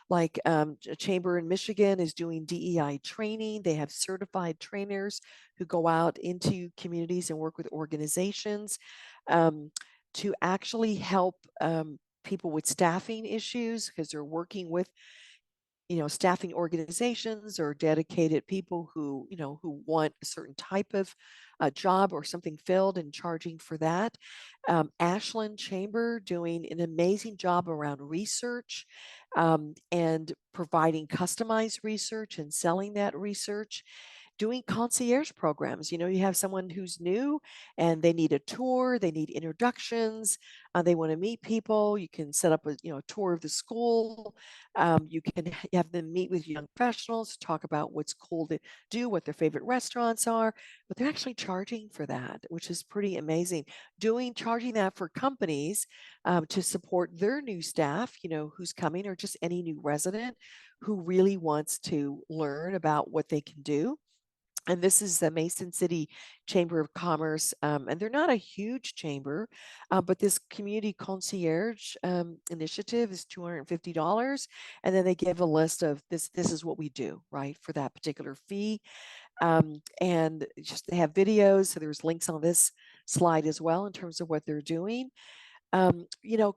Like a chamber in Michigan is doing DEI training. They have certified trainers who go out into communities and work with organizations to actually help people with staffing issues, because they're working with staffing organizations or dedicated people who want a certain type of job or something filled, and charging for that. Ashland Chamber doing an amazing job around research, and providing customized research and selling that research. Doing concierge programs. You have someone who's new and they need a tour, they need introductions, they want to meet people. You can set up a tour of the school. You can have them meet with young professionals, talk about what's cool to do, what their favorite restaurants are, but they're actually charging for that, which is pretty amazing. Charging that for companies to support their new staff, who's coming, or just any new resident who really wants to learn about what they can do. And this is the Mason City Chamber of Commerce, and they're not a huge chamber, but this community concierge initiative is $250, and then they give a list of this is what we do, right, for that particular fee. And just they have videos, so there's links on this slide as well in terms of what they're doing.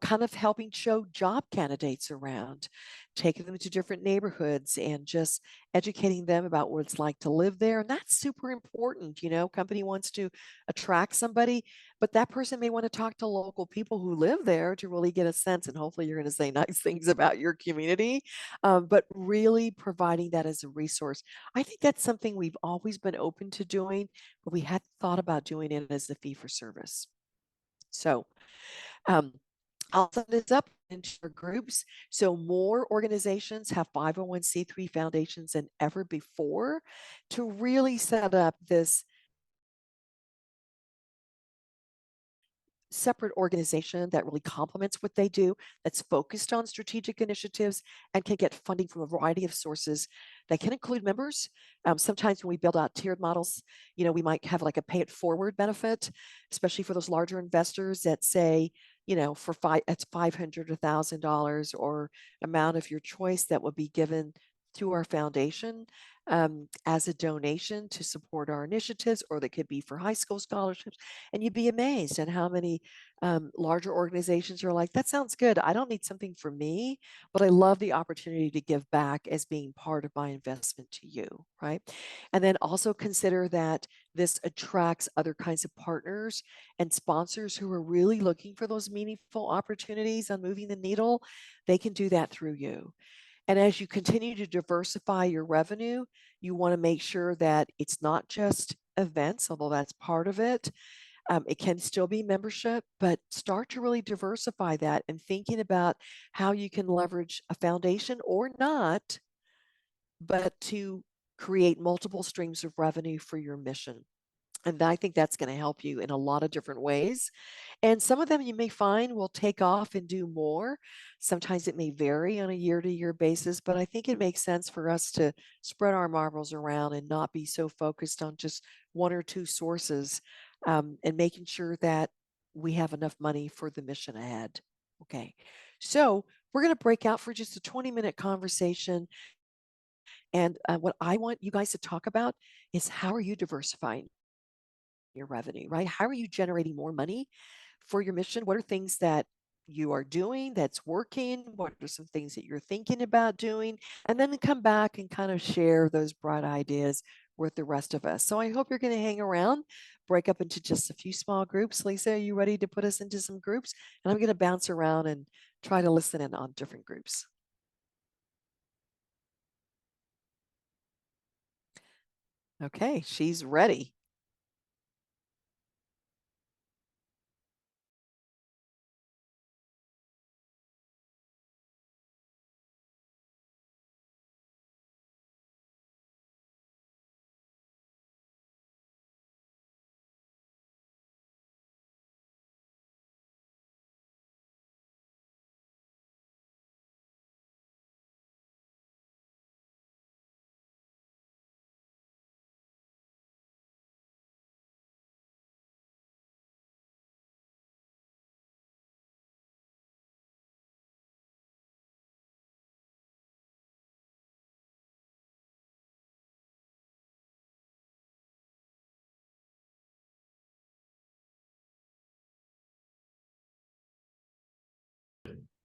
Kind of helping show job candidates around, taking them to different neighborhoods and just educating them about what it's like to live there. And that's super important. Company wants to attract somebody, but that person may want to talk to local people who live there to really get a sense. And hopefully you're going to say nice things about your community, but really providing that as a resource. I think that's something we've always been open to doing, but we hadn't thought about doing it as a fee for service. So I'll set this up into your groups. So more organizations have 501c3 foundations than ever before to really set up this separate organization that really complements what they do, that's focused on strategic initiatives and can get funding from a variety of sources that can include members. Sometimes when we build out tiered models, we might have like a pay it forward benefit, especially for those larger investors that say, for it's $500, $1,000, or amount of your choice that would be given to our foundation as a donation to support our initiatives, or that could be for high school scholarships. And you'd be amazed at how many larger organizations are like, that sounds good. I don't need something for me, but I love the opportunity to give back as being part of my investment to you, right? And then also consider that this attracts other kinds of partners and sponsors who are really looking for those meaningful opportunities on moving the needle. They can do that through you. And as you continue to diversify your revenue, you want to make sure that it's not just events, although that's part of it. It can still be membership, but start to really diversify that and thinking about how you can leverage a foundation or not, but to create multiple streams of revenue for your mission. And I think that's going to help you in a lot of different ways. And some of them you may find will take off and do more. Sometimes it may vary on a year-to-year basis, but I think it makes sense for us to spread our marbles around and not be so focused on just one or two sources, and making sure that we have enough money for the mission ahead. Okay, so we're going to break out for just a 20-minute conversation. And what I want you guys to talk about is, how are you diversifying your revenue, right? How are you generating more money for your mission? What are things that you are doing that's working? What are some things that you're thinking about doing? And then come back and kind of share those broad ideas with the rest of us. So I hope you're going to hang around, break up into just a few small groups. Lisa, are you ready to put us into some groups? And I'm going to bounce around and try to listen in on different groups. Okay, she's ready.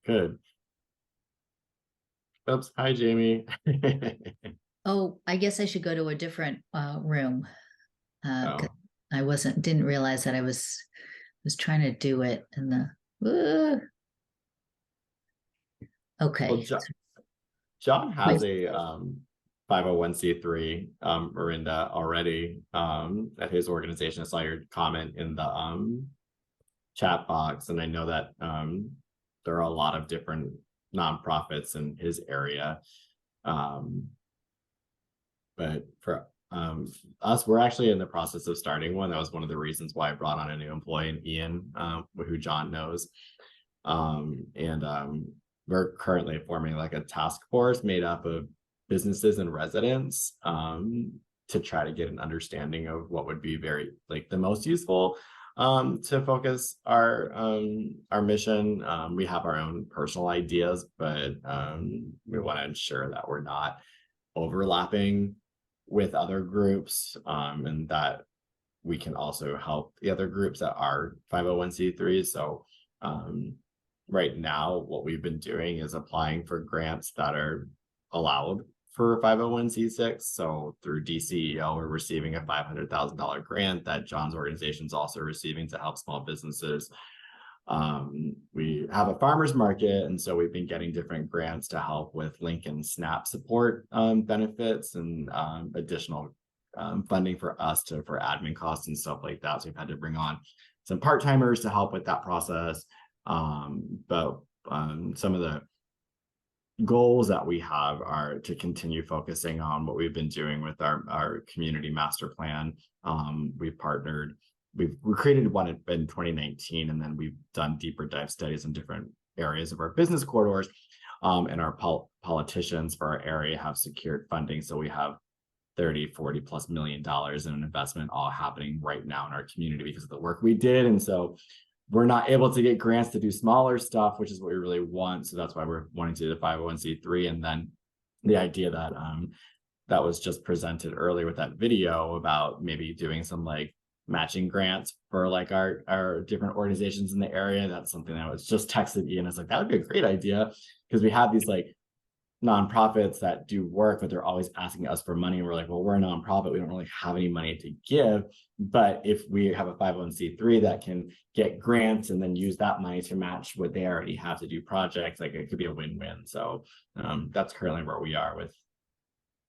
Good. Oops. Hi, Jamie. Oh, I guess I should go to a different room. 'Cause Oh. I didn't realize that I was trying to do it in the. Okay. Well, John has Wait. a 501c3 Marinda already at his organization. I saw your comment in the chat box, and I know that there are a lot of different nonprofits in his area. But for us, we're actually in the process of starting one. That was one of the reasons why I brought on a new employee, Ian, who John knows. We're currently forming like a task force made up of businesses and residents to try to get an understanding of what would be the most useful to focus our mission. We have our own personal ideas, but we want to ensure that we're not overlapping with other groups, and that we can also help the other groups that are 501c3s. So right now, what we've been doing is applying for grants that are allowed for 501c6. So through DCEO, we're receiving a $500,000 grant that John's organization is also receiving to help small businesses. We have a farmers market, and so we've been getting different grants to help with Lincoln SNAP support benefits and additional funding for us for admin costs and stuff like that. So we've had to bring on some part-timers to help with that process. But some of the goals that we have are to continue focusing on what we've been doing with our community master plan. We created one in 2019, and then we've done deeper dive studies in different areas of our business corridors. And our politicians for our area have secured funding. So we have $30-40+ million in investment all happening right now in our community because of the work we did. And so we're not able to get grants to do smaller stuff, which is what we really want. So that's why we're wanting to do the 501c3. And then the idea that that was just presented earlier with that video about maybe doing some like matching grants for like our different organizations in the area. That's something that was just texted Ian. It's like, that would be a great idea, because we have these like nonprofits that do work, but they're always asking us for money. And we're like, well, we're a nonprofit, we don't really have any money to give. But if we have a 501c3 that can get grants and then use that money to match what they already have to do projects, like it could be a win-win. So that's currently where we are with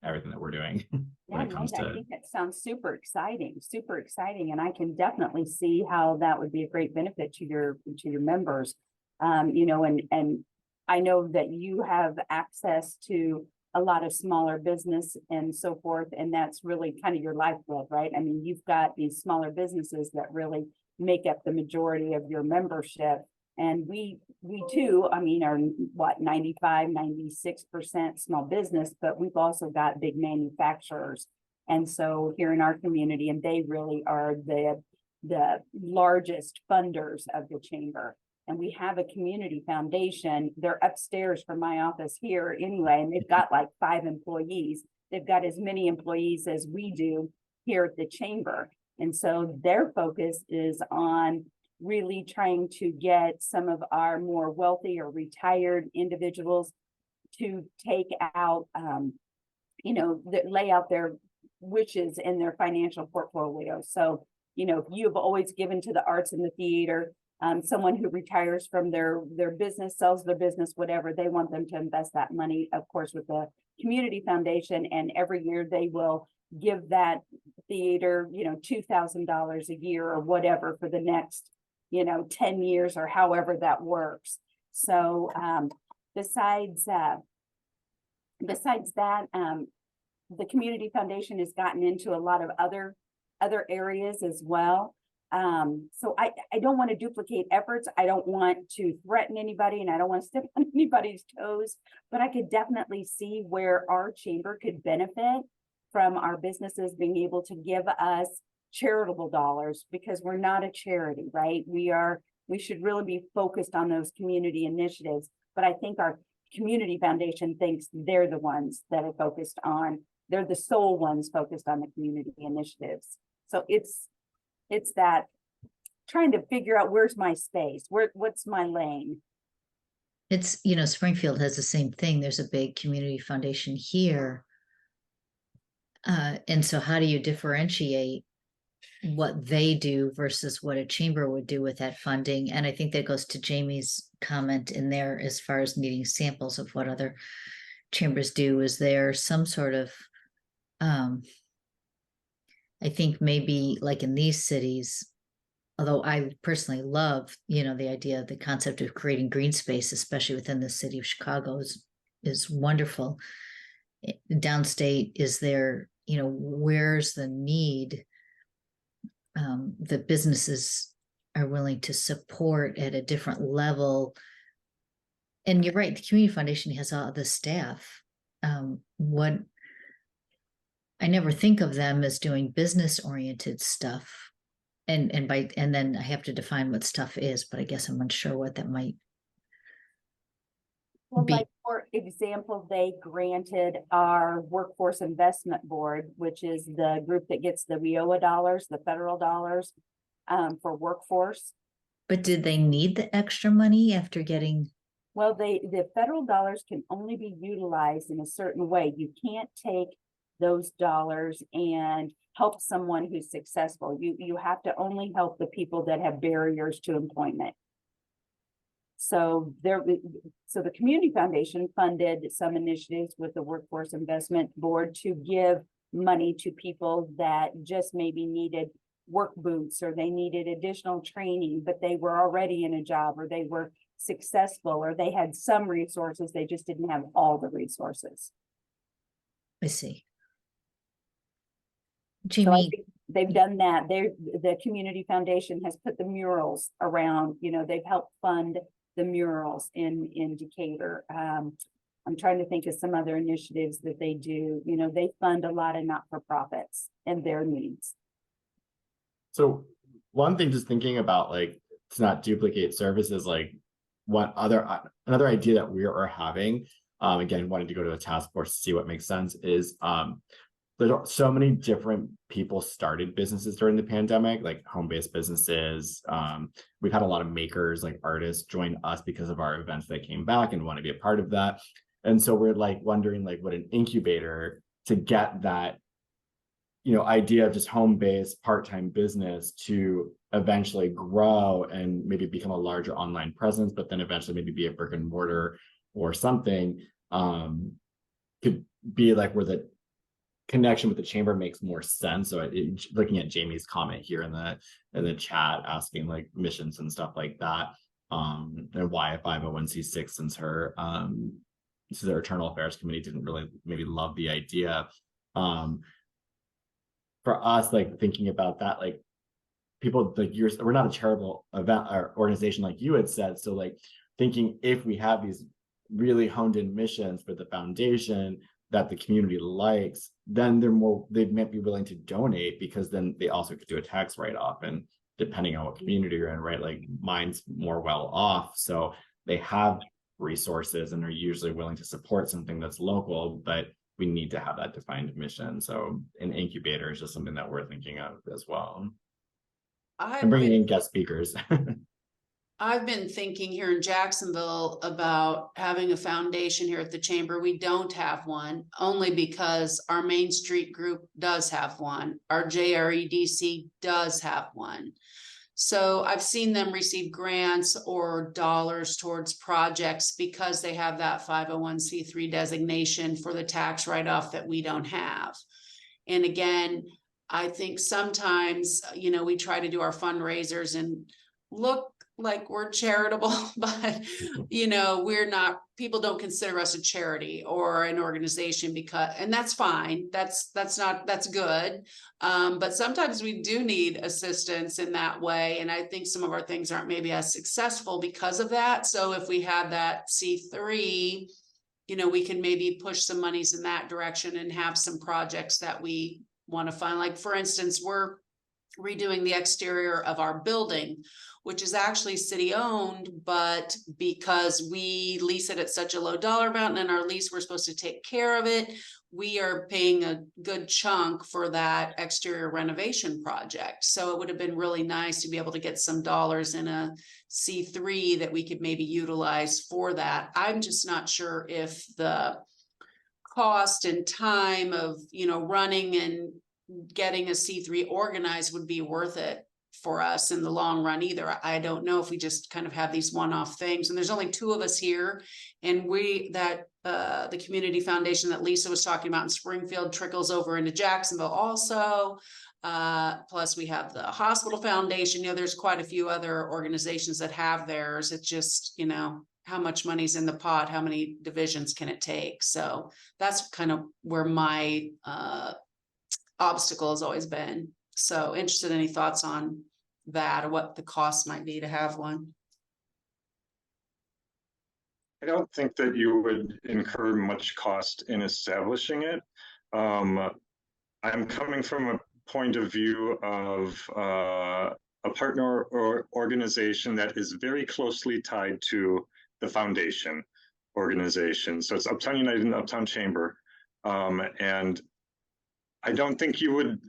everything that we're doing. Yeah, when it comes I to think that sounds super exciting, and I can definitely see how that would be a great benefit to your members. You know, and I know that you have access to a lot of smaller business and so forth, and that's really kind of your lifeblood, right? I mean, you've got these smaller businesses that really make up the majority of your membership. And we too, I mean, are what, 95, 96% small business, but we've also got big manufacturers. And so here in our community, and they really are the largest funders of the chamber. And we have a community foundation. They're upstairs from my office here anyway, and they've got like 5 employees. They've got as many employees as we do here at the chamber. And so their focus is on really trying to get some of our more wealthy or retired individuals to take out, you know, lay out their wishes in their financial portfolio. So, you know, if you've always given to the arts and the theater, someone who retires from their business, sells their business, whatever, they want them to invest that money, of course, with the community foundation. And every year they will give that theater, you know, $2,000 a year or whatever for the next, you know, 10 years or however that works. So besides that, the community foundation has gotten into a lot of other areas as well. So I don't want to duplicate efforts. I don't want to threaten anybody, and I don't want to step on anybody's toes, but I could definitely see where our chamber could benefit from our businesses being able to give us charitable dollars, because we're not a charity, right? We should really be focused on those community initiatives. But I think our community foundation thinks they're the ones that are focused on, they're the sole ones focused on the community initiatives. So it's that trying to figure out, where's my space, what's my lane. It's, you know, Springfield has the same thing. There's a big community foundation here. And so how do you differentiate what they do versus what a chamber would do with that funding? And I think that goes to Jamie's comment in there as far as needing samples of what other chambers do. Is there some sort of, I think maybe like in these cities, although I personally love, you know, the idea, the concept of creating green space, especially within the city of Chicago, is wonderful. Downstate, is there, you know, where's the need that businesses are willing to support at a different level? And you're right, the community foundation has all the staff. What I never think of them as doing business oriented stuff. And then I have to define what stuff is, but I guess I'm unsure what that might Well, be. like, for example, they granted our Workforce Investment Board, which is the group that gets the WIOA dollars, the federal dollars, for workforce. But did they need the extra money after getting? Well, the federal dollars can only be utilized in a certain way. You can't take those dollars and help someone who's successful. You have to only help the people that have barriers to employment. So the community foundation funded some initiatives with the Workforce Investment Board to give money to people that just maybe needed work boots, or they needed additional training, but they were already in a job, or they were successful, or they had some resources, they just didn't have all the resources. I see. So I Jamie, think they've done that. The community foundation has put the murals around, you know, they've helped fund the murals in Decatur. I'm trying to think of some other initiatives that they do. You know, they fund a lot of not-for-profits and their needs. So one thing, just thinking about like to not duplicate services. Like another idea that we are having, again, wanting to go to a task force to see what makes sense, is there's so many different people started businesses during the pandemic, like home-based businesses. We've had a lot of makers, like artists, join us because of our events that came back and want to be a part of that. And so we're like wondering, like, what an incubator to get that, idea of just home-based part-time business to eventually grow and maybe become a larger online presence, but then eventually maybe be a brick and mortar or something, could be like where the connection with the chamber makes more sense. So looking at Jamie's comment here in the chat, asking like missions and stuff like that, and why a 501c6, since her Internal Affairs Committee didn't really maybe love the idea. For us, like thinking about that, like people like we're not a charitable event or organization like you had said. So like thinking if we have these really honed in missions for the foundation that the community likes, then they might be willing to donate, because then they also could do a tax write-off, and depending on what community you're in, right? Like mine's more well off, so they have resources and are usually willing to support something that's local, but we need to have that defined mission. So an incubator is just something that we're thinking of as well. And bringing in guest speakers. I've been thinking here in Jacksonville about having a foundation here at the chamber. We don't have one, only because our Main Street group does have one. Our JREDC does have one. So I've seen them receive grants or dollars towards projects because they have that 501c3 designation for the tax write-off that we don't have. And again, I think sometimes, we try to do our fundraisers and look like we're charitable, but we're not. People don't consider us a charity or an organization, and that's fine. That's good. But sometimes we do need assistance in that way, and I think some of our things aren't maybe as successful because of that. So if we had that C3, we can maybe push some monies in that direction and have some projects that we want to fund. Like for instance, we're redoing the exterior of our building, which is actually city owned, but because we lease it at such a low dollar amount, and in our lease, we're supposed to take care of it, we are paying a good chunk for that exterior renovation project. So it would have been really nice to be able to get some dollars in a C3 that we could maybe utilize for that. I'm just not sure if the cost and time of, running and getting a C3 organized would be worth it for us in the long run either. I don't know if we just kind of have these one-off things, and there's only 2 of us here, and the community foundation that Lisa was talking about in Springfield trickles over into Jacksonville also. Plus we have the hospital foundation. There's quite a few other organizations that have theirs. It's just, how much money's in the pot, how many divisions can it take? So that's kind of where my obstacle has always been. So interested in any thoughts on that, or what the cost might be to have one? I don't think that you would incur much cost in establishing it. I'm coming from a point of view of a partner or organization that is very closely tied to the foundation organization. So it's Uptown United and Uptown Chamber. And I don't think you would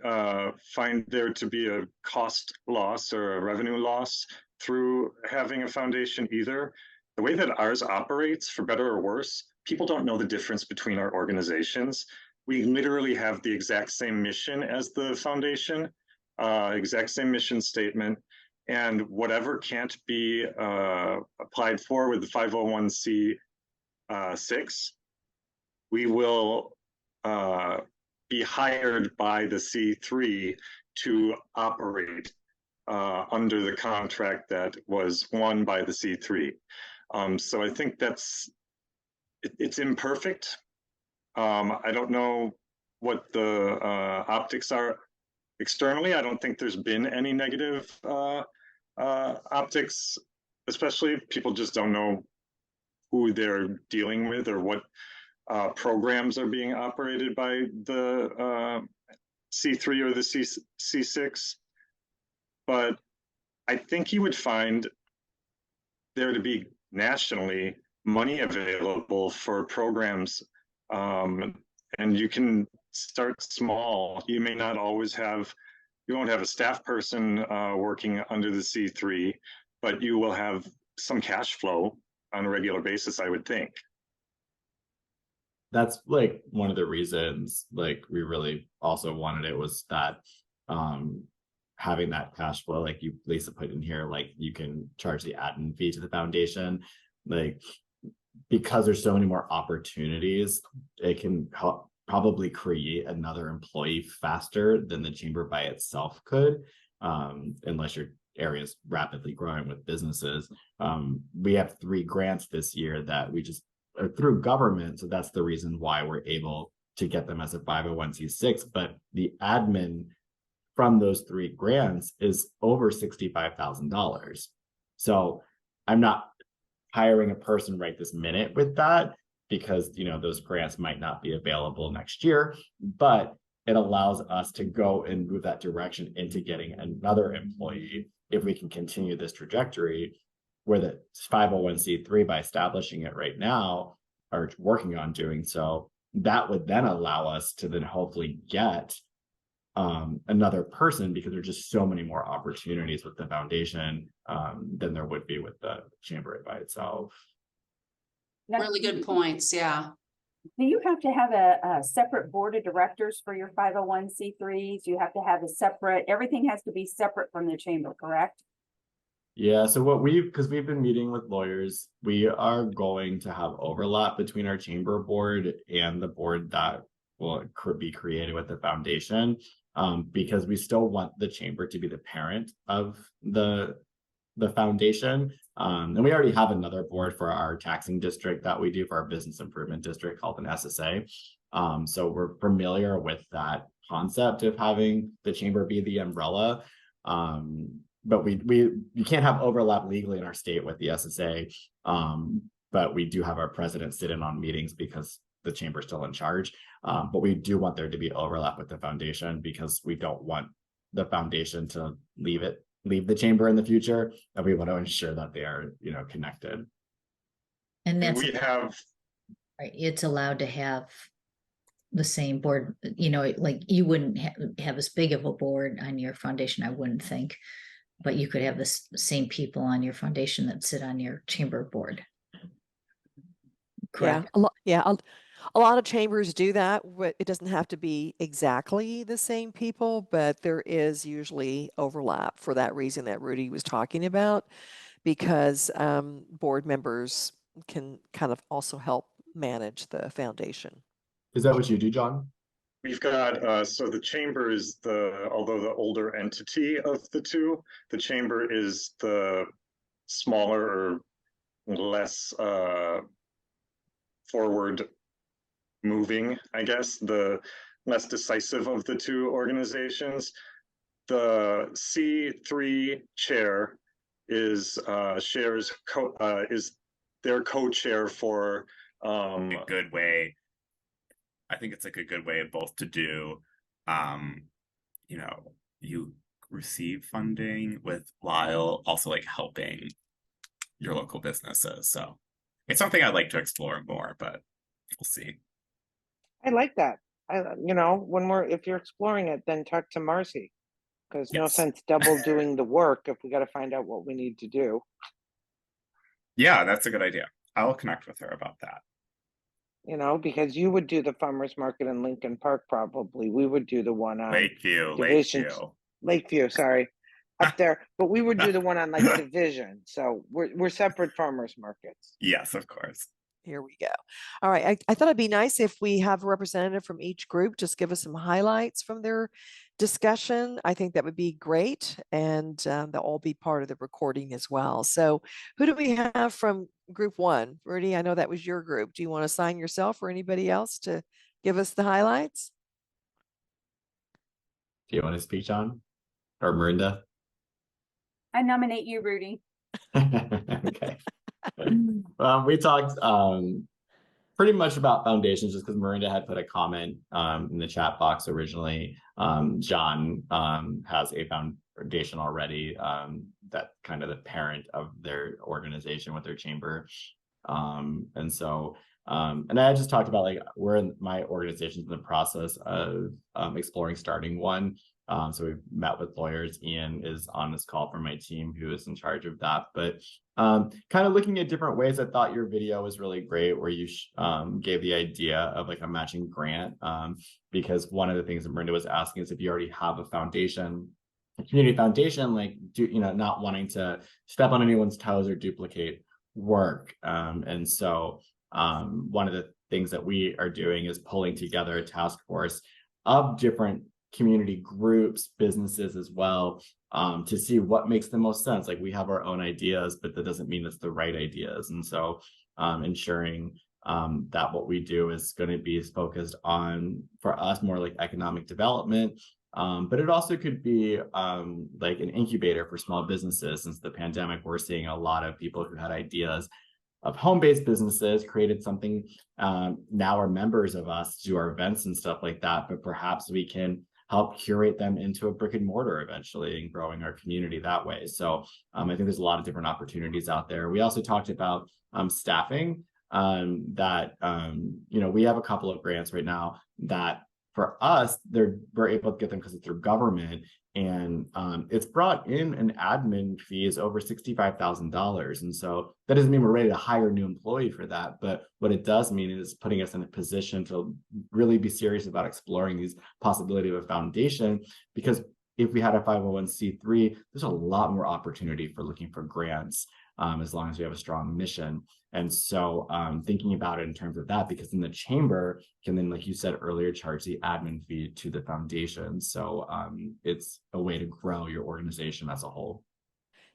find there to be a cost loss or a revenue loss through having a foundation either. The way that ours operates, for better or worse, people don't know the difference between our organizations. We literally have the exact same mission as the foundation, exact same mission statement, and whatever can't be applied for with the 501c6, we will be hired by the C3 to operate under the contract that was won by the C3. So I think it's imperfect. I don't know what the optics are externally. I don't think there's been any negative optics, especially people just don't know who they're dealing with or what programs are being operated by the C3 or the C6. But I think you would find there to be nationally money available for programs, and you can start small. You may not always have, you won't have a staff person working under the C3, but you will have some cash flow on a regular basis, I would think. That's like one of the reasons like we really also wanted it, was that having that cash flow, like you, Lisa, put in here, like you can charge the admin fee to the foundation, like because there's so many more opportunities, it can help probably create another employee faster than the chamber by itself could, unless your area is rapidly growing with businesses. We have 3 grants this year that we just are through government, so that's the reason why we're able to get them as a 501c6, but the admin from those 3 grants is over $65,000. So I'm not hiring a person right this minute with that, because those grants might not be available next year, but it allows us to go and move that direction into getting another employee if we can continue this trajectory, where the 501c3, by establishing it right now, are working on doing so. That would then allow us to then hopefully get another person, because there's just so many more opportunities with the foundation than there would be with the chamber by itself. Really good points. Yeah. Do you have to have a separate board of directors for your 501c3s? You have to have a separate, everything has to be separate from the chamber, correct? Yeah, so because we've been meeting with lawyers, we are going to have overlap between our chamber board and the board that will be created with the foundation, because we still want the chamber to be the parent of the foundation. And we already have another board for our taxing district that we do for our business improvement district called an SSA. So we're familiar with that concept of having the chamber be the umbrella. But we can't have overlap legally in our state with the SSA. But we do have our president sit in on meetings because the chamber's still in charge. But we do want there to be overlap with the foundation, because we don't want the foundation to leave the chamber in the future, and we want to ensure that they are, connected. And that's we have, right. It's allowed to have the same board, like you wouldn't have as big of a board on your foundation, I wouldn't think, but you could have the same people on your foundation that sit on your chamber board. Correct. A lot of chambers do that. It doesn't have to be exactly the same people, but there is usually overlap for that reason that Rudy was talking about, because board members can kind of also help manage the foundation. Is that what you do, John? We've got, so the chamber is although the older entity of the two, the chamber is the smaller or less forward moving, I guess, the less decisive of the two organizations. The C3 chair is is their co-chair for a good way. I think it's like a good way of both to do, you receive funding while also like helping your local businesses. So it's something I'd like to explore more, but we'll see. I like that. If you're exploring it, then talk to Marcy, because no sense double doing the work if we got to find out what we need to do. Yeah, that's a good idea. I'll connect with her about that. Because you would do the farmers market in Lincoln Park, probably. We would do the one on Lakeview, sorry, up there. But we would do the one on like Division. So we're separate farmers markets. Yes, of course. Here we go. All right. I thought it'd be nice if we have a representative from each group, just give us some highlights from their discussion. I think that would be great. And they'll all be part of the recording as well. So who do we have from group 1? Rudy, I know that was your group. Do you want to sign yourself or anybody else to give us the highlights? Do you want to speak, John? Or Miranda? I nominate you, Rudy. Okay. We talked pretty much about foundations, just because Miranda had put a comment in the chat box originally. John has a foundation already that kind of the parent of their organization with their chamber. And so, and I just talked about like my organization's in the process of exploring starting one. So we've met with lawyers. Ian is on this call from my team who is in charge of that. But kind of looking at different ways, I thought your video was really great where you gave the idea of like a matching grant. Because one of the things that Miranda was asking is if you already have a foundation, a community foundation, like not wanting to step on anyone's toes or duplicate work. And so one of the things that we are doing is pulling together a task force of different community groups, businesses as well, to see what makes the most sense. Like we have our own ideas, but that doesn't mean it's the right ideas. And so ensuring that what we do is going to be focused on, for us, more like economic development. But it also could be like an incubator for small businesses. Since the pandemic, we're seeing a lot of people who had ideas of home-based businesses created something, now are members of us, do our events and stuff like that, but perhaps we can help curate them into a brick and mortar eventually and growing our community that way. So I think there's a lot of different opportunities out there. We also talked about staffing, that we have a couple of grants right now that for us, we're able to get them because it's through government, and it's brought in an admin fees over $65,000. And so that doesn't mean we're ready to hire a new employee for that, but what it does mean is putting us in a position to really be serious about exploring these possibility of a foundation. Because if we had a 501c3, there's a lot more opportunity for looking for grants, as long as we have a strong mission. And so thinking about it in terms of that, because then the chamber can then, like you said earlier, charge the admin fee to the foundation. So it's a way to grow your organization as a whole.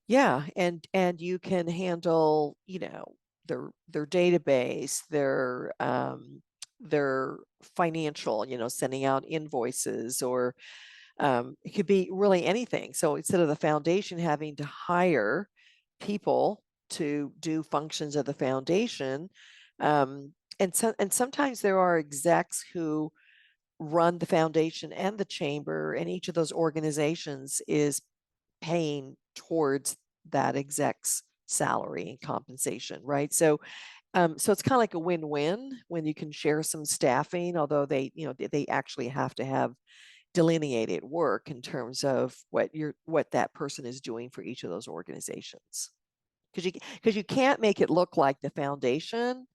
Yeah, and you can handle, their database, their financial, sending out invoices, or it could be really anything. So instead of the foundation having to hire people to do functions of the foundation, and sometimes there are execs who run the foundation and the chamber, and each of those organizations is paying towards that exec's salary and compensation, right? So so it's kind of like a win-win when you can share some staffing, although they actually have to have delineated work in terms of what that person is doing for each of those organizations. Because you can't make it look like the foundation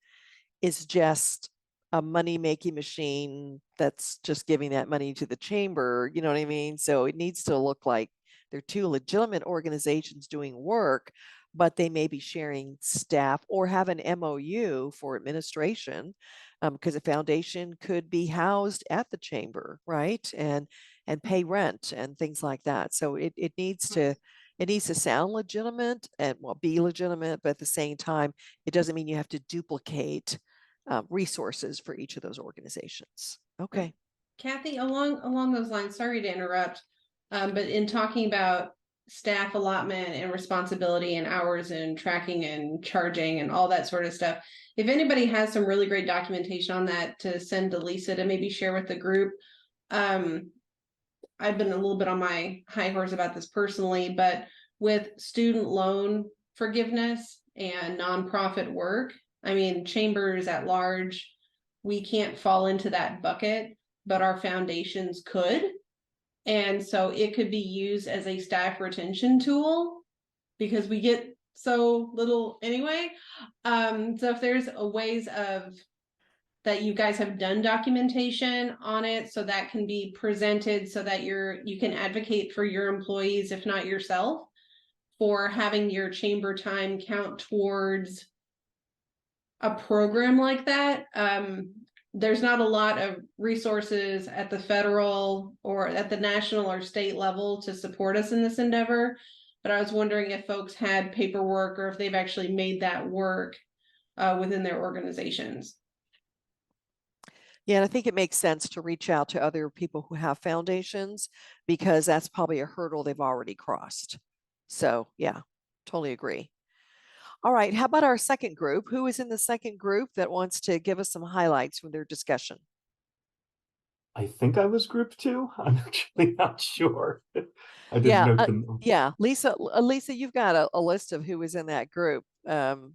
is just a money-making machine that's just giving that money to the chamber, you know what I mean? So it needs to look like they're two legitimate organizations doing work, but they may be sharing staff or have an MOU for administration, because a foundation could be housed at the chamber, right? And pay rent and things like that. So it needs to sound legitimate and be legitimate, but at the same time, it doesn't mean you have to duplicate resources for each of those organizations. Okay. Cathi, along those lines, sorry to interrupt, but in talking about staff allotment and responsibility and hours and tracking and charging and all that sort of stuff, if anybody has some really great documentation on that to send to Lisa to maybe share with the group. I've been a little bit on my high horse about this personally, but with student loan forgiveness and nonprofit work, I mean, chambers at large, we can't fall into that bucket, but our foundations could. And so it could be used as a staff retention tool because we get so little anyway. So if there's a ways of that you guys have done documentation on it, so that can be presented so that you can advocate for your employees, if not yourself, for having your chamber time count towards a program like that. There's not a lot of resources at the federal or at the national or state level to support us in this endeavor, but I was wondering if folks had paperwork or if they've actually made that work within their organizations. Yeah, and I think it makes sense to reach out to other people who have foundations, because that's probably a hurdle they've already crossed. So yeah, totally agree. All right, how about our second group? Who is in the second group that wants to give us some highlights from their discussion? I think I was group 2. I'm actually not sure. I didn't Yeah, note them. yeah. Lisa, you've got a list of who was in that group. You were,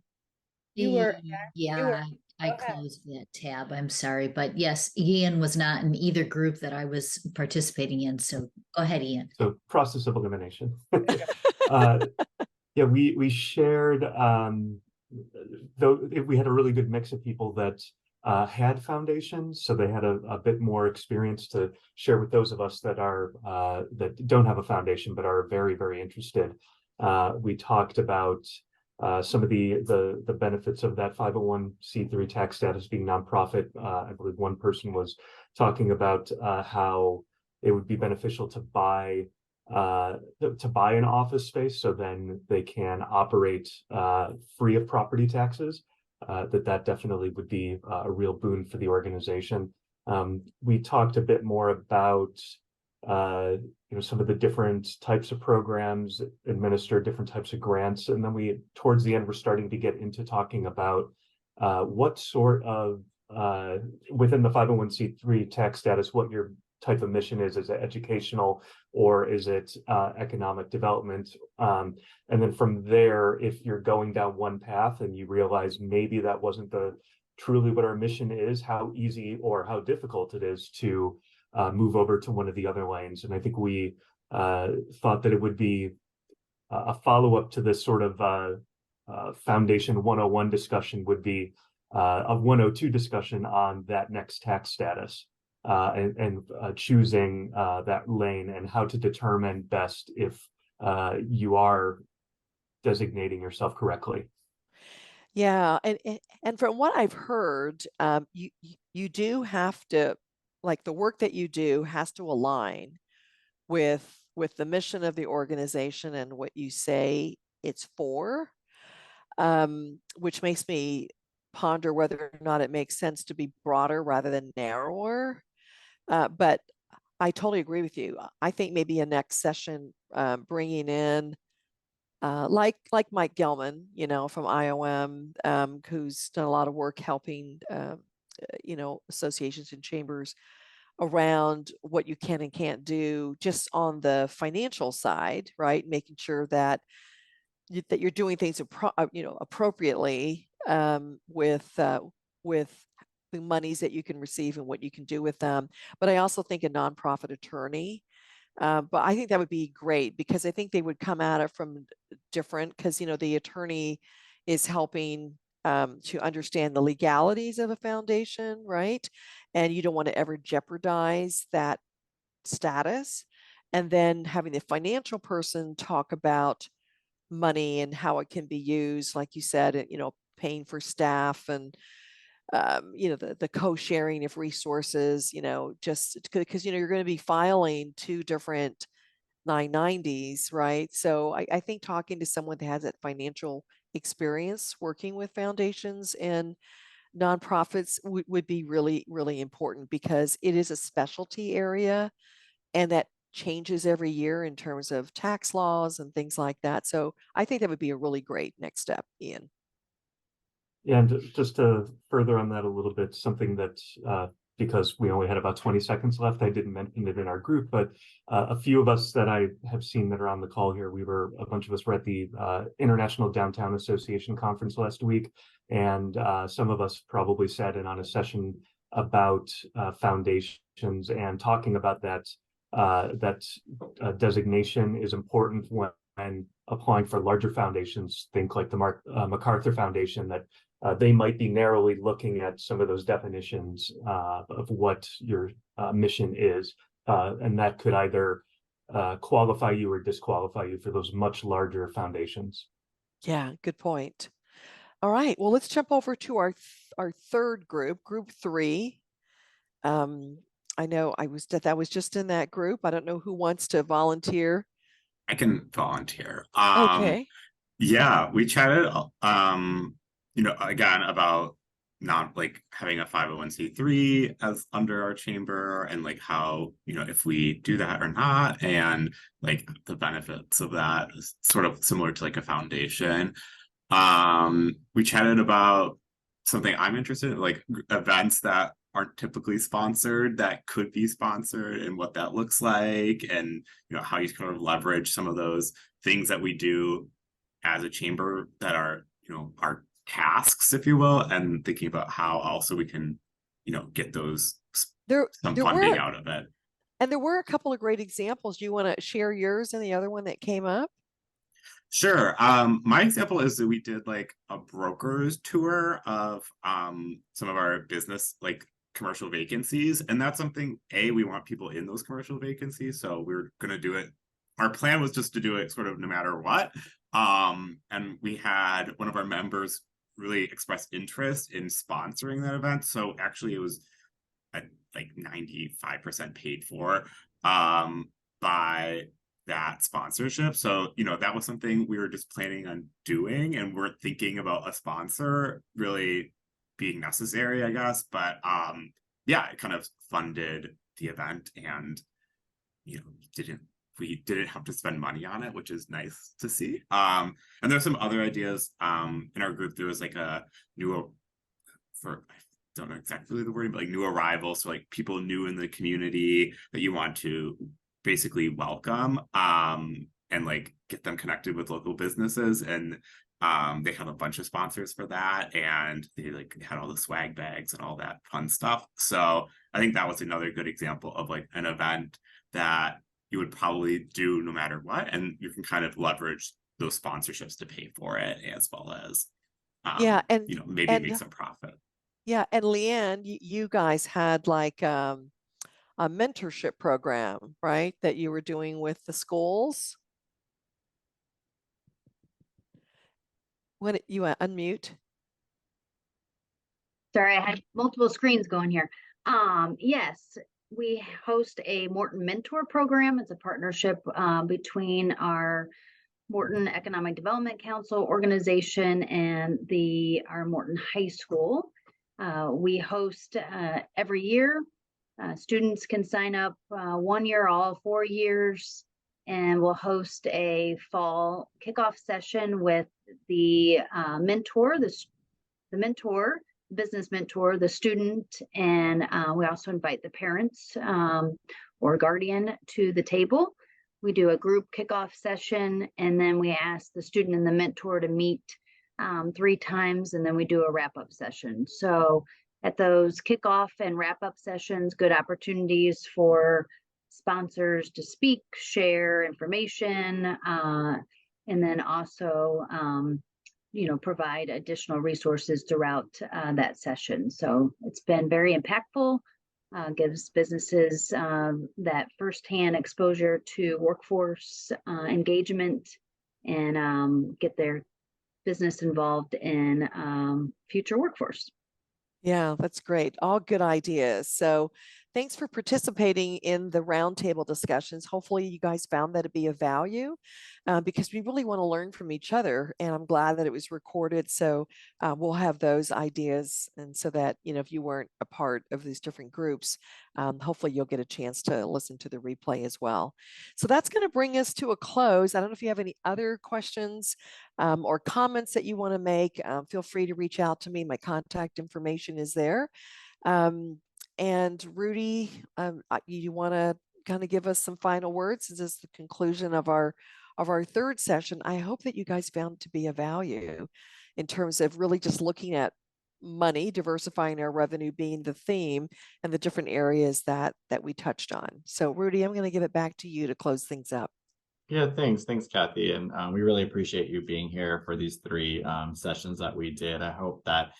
you were, Yeah, I go ahead. closed that tab. I'm sorry, but yes, Ian was not in either group that I was participating in. So go ahead, Ian. So process of elimination. Yeah, we shared, though we had a really good mix of people that had foundations, so they had a bit more experience to share with those of us that are that don't have a foundation but are very, very interested. We talked about some of the benefits of that 501c3 tax status being nonprofit. I believe one person was talking about how it would be beneficial to buy an office space, so then they can operate free of property taxes. That definitely would be a real boon for the organization. We talked a bit more about some of the different types of programs administered, different types of grants, and then we towards the end we're starting to get into talking about what sort of within the 501c3 tax status, what your type of mission is it educational or is it economic development? And then from there, if you're going down one path and you realize maybe that wasn't truly what our mission is, how easy or how difficult it is to move over to one of the other lanes. And I think we thought that it would be a follow-up to this sort of Foundation 101 discussion would be a 102 discussion on that next tax status. And choosing that lane and how to determine best if you are designating yourself correctly. Yeah, and from what I've heard, you do have to, like, the work that you do has to align with the mission of the organization and what you say it's for, which makes me ponder whether or not it makes sense to be broader rather than narrower. But I totally agree with you. I think maybe a next session, bringing in like Mike Gelman, from IOM, who's done a lot of work helping, associations and chambers around what you can and can't do just on the financial side, right? Making sure that you're doing things appropriately, with the monies that you can receive and what you can do with them. But I also think a nonprofit attorney, but I think that would be great because I think they would come at it from different, because the attorney is helping to understand the legalities of a foundation, right? And you don't want to ever jeopardize that status. And then having the financial person talk about money and how it can be used, like you said, paying for staff and the co-sharing of resources, just because you're going to be filing 2 different 990s, right? So I think talking to someone that has that financial experience working with foundations and nonprofits would be really, really important, because it is a specialty area and that changes every year in terms of tax laws and things like that. So I think that would be a really great next step, Ian. Yeah, and just to further on that a little bit, something that, because we only had about 20 seconds left, I didn't mention it in our group, but a few of us that I have seen that are on the call here, a bunch of us were at the International Downtown Association conference last week, and some of us probably sat in on a session about foundations and talking about that designation is important when applying for larger foundations. Think like the MacArthur Foundation, that they might be narrowly looking at some of those definitions of what your mission is, and that could either qualify you or disqualify you for those much larger foundations. Yeah, good point. All right, well, let's jump over to our third group, group 3. I know that was just in that group. I don't know who wants to volunteer. I can volunteer. Okay. Yeah, we chatted, again about not like having a 501c3 as under our chamber, and like how, if we do that or not, and like the benefits of that is sort of similar to like a foundation. We chatted about something I'm interested in, like events that aren't typically sponsored that could be sponsored, and what that looks like, and how you kind of leverage some of those things that we do as a chamber that are our tasks, if you will, and thinking about how also we can get those some funding out of it. And there were a couple of great examples. Do you want to share yours and the other one that came up? Sure. My example is that we did like a broker's tour of some of our business, like commercial vacancies. And that's something, we want people in those commercial vacancies. So we're going to do it. Our plan was just to do it sort of no matter what. And we had one of our members really express interest in sponsoring that event. So actually it was like 95% paid for by that sponsorship. So, that was something we were just planning on doing, and we're thinking about a sponsor really being necessary, I guess. But it kind of funded the event, and we didn't have to spend money on it, which is nice to see. And there's some other ideas in our group. There was like a I don't know exactly the wording, but like new arrivals, so like people new in the community that you want to basically welcome and like get them connected with local businesses. And they have a bunch of sponsors for that, and they like had all the swag bags and all that fun stuff. So I think that was another good example of like an event that you would probably do no matter what, and you can kind of leverage those sponsorships to pay for it, as well as maybe make some profit. Yeah, and Leanne, you guys had like a mentorship program, right, that you were doing with the schools. When you unmute. Sorry, I had multiple screens going here. Yes, we host a Morton Mentor program. It's a partnership between our Morton Economic Development Council organization and our Morton High School. We host every year. Students can sign up 1 year, all 4 years, and we'll host a fall kickoff session with the mentor, the business mentor, the student, and we also invite the parents or guardian to the table. We do a group kickoff session, and then we ask the student and the mentor to meet 3 times, and then we do a wrap-up session. So at those kickoff and wrap-up sessions, good opportunities for sponsors to speak, share information, and then also provide additional resources throughout that session. So it's been very impactful, gives businesses that firsthand exposure to workforce engagement, and get their business involved in future workforce. Yeah, that's great. All good ideas. So thanks for participating in the roundtable discussions. Hopefully you guys found that to be of value because we really want to learn from each other. And I'm glad that it was recorded. So we'll have those ideas. And so that, if you weren't a part of these different groups, hopefully you'll get a chance to listen to the replay as well. So that's going to bring us to a close. I don't know if you have any other questions or comments that you want to make. Feel free to reach out to me. My contact information is there. And Rudy, you want to kind of give us some final words? This is the conclusion of our third session. I hope that you guys found it to be of value in terms of really just looking at money, diversifying our revenue being the theme, and the different areas that we touched on. So Rudy, I'm going to give it back to you to close things up. Yeah, thanks, Cathi. And we really appreciate you being here for these 3 sessions that we did. I hope that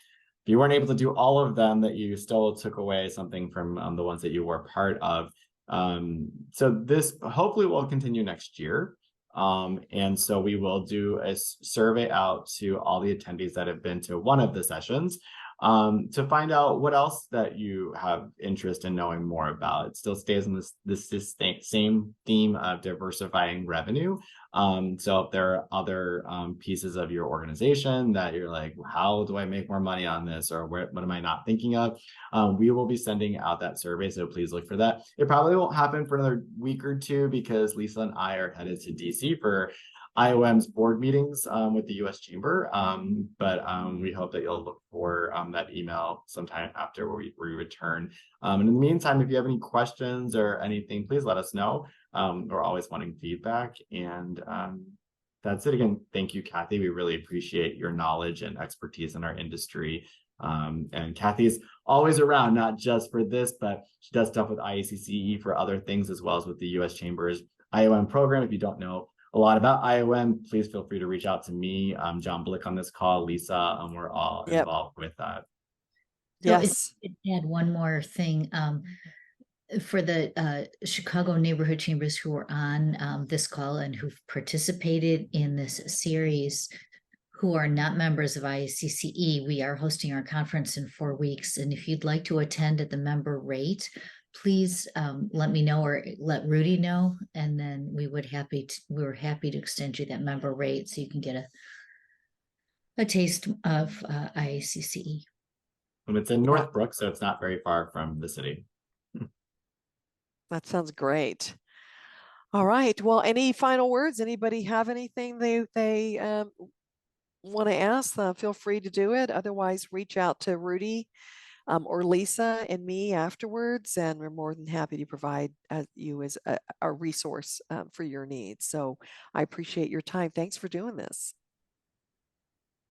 if you weren't able to do all of them, that you still took away something from the ones that you were part of. So this hopefully will continue next year. And so we will do a survey out to all the attendees that have been to one of the sessions to find out what else that you have interest in knowing more about. It still stays in this same theme of diversifying revenue. So if there are other pieces of your organization that you're like, how do I make more money on this? Or what am I not thinking of? We will be sending out that survey. So please look for that. It probably won't happen for another week or 2 because Lisa and I are headed to DC for IOM's board meetings with the U.S. Chamber, but we hope that you'll look for that email sometime after we return. And in the meantime, if you have any questions or anything, please let us know. We're always wanting feedback. And that's it again. Thank you, Cathi. We really appreciate your knowledge and expertise in our industry. And Cathy's always around, not just for this, but she does stuff with IACCE for other things, as well as with the U.S. Chamber's IOM program. If you don't know a lot about IOM, please feel free to reach out to me, John Blick on this call, Lisa, we're all involved with that. Yes. Add one more thing. For the Chicago neighborhood chambers who are on this call and who've participated in this series, who are not members of IACCE, we are hosting our conference in 4 weeks. And if you'd like to attend at the member rate, please let me know or let Rudy know. And then we're happy to extend you that member rate so you can get a taste of IACCE. And it's in Northbrook, so it's not very far from the city. That sounds great. All right. Well, any final words? Anybody have anything they want to ask? Feel free to do it. Otherwise, reach out to Rudy or Lisa and me afterwards, and we're more than happy to provide you as a resource for your needs. So I appreciate your time. Thanks for doing this.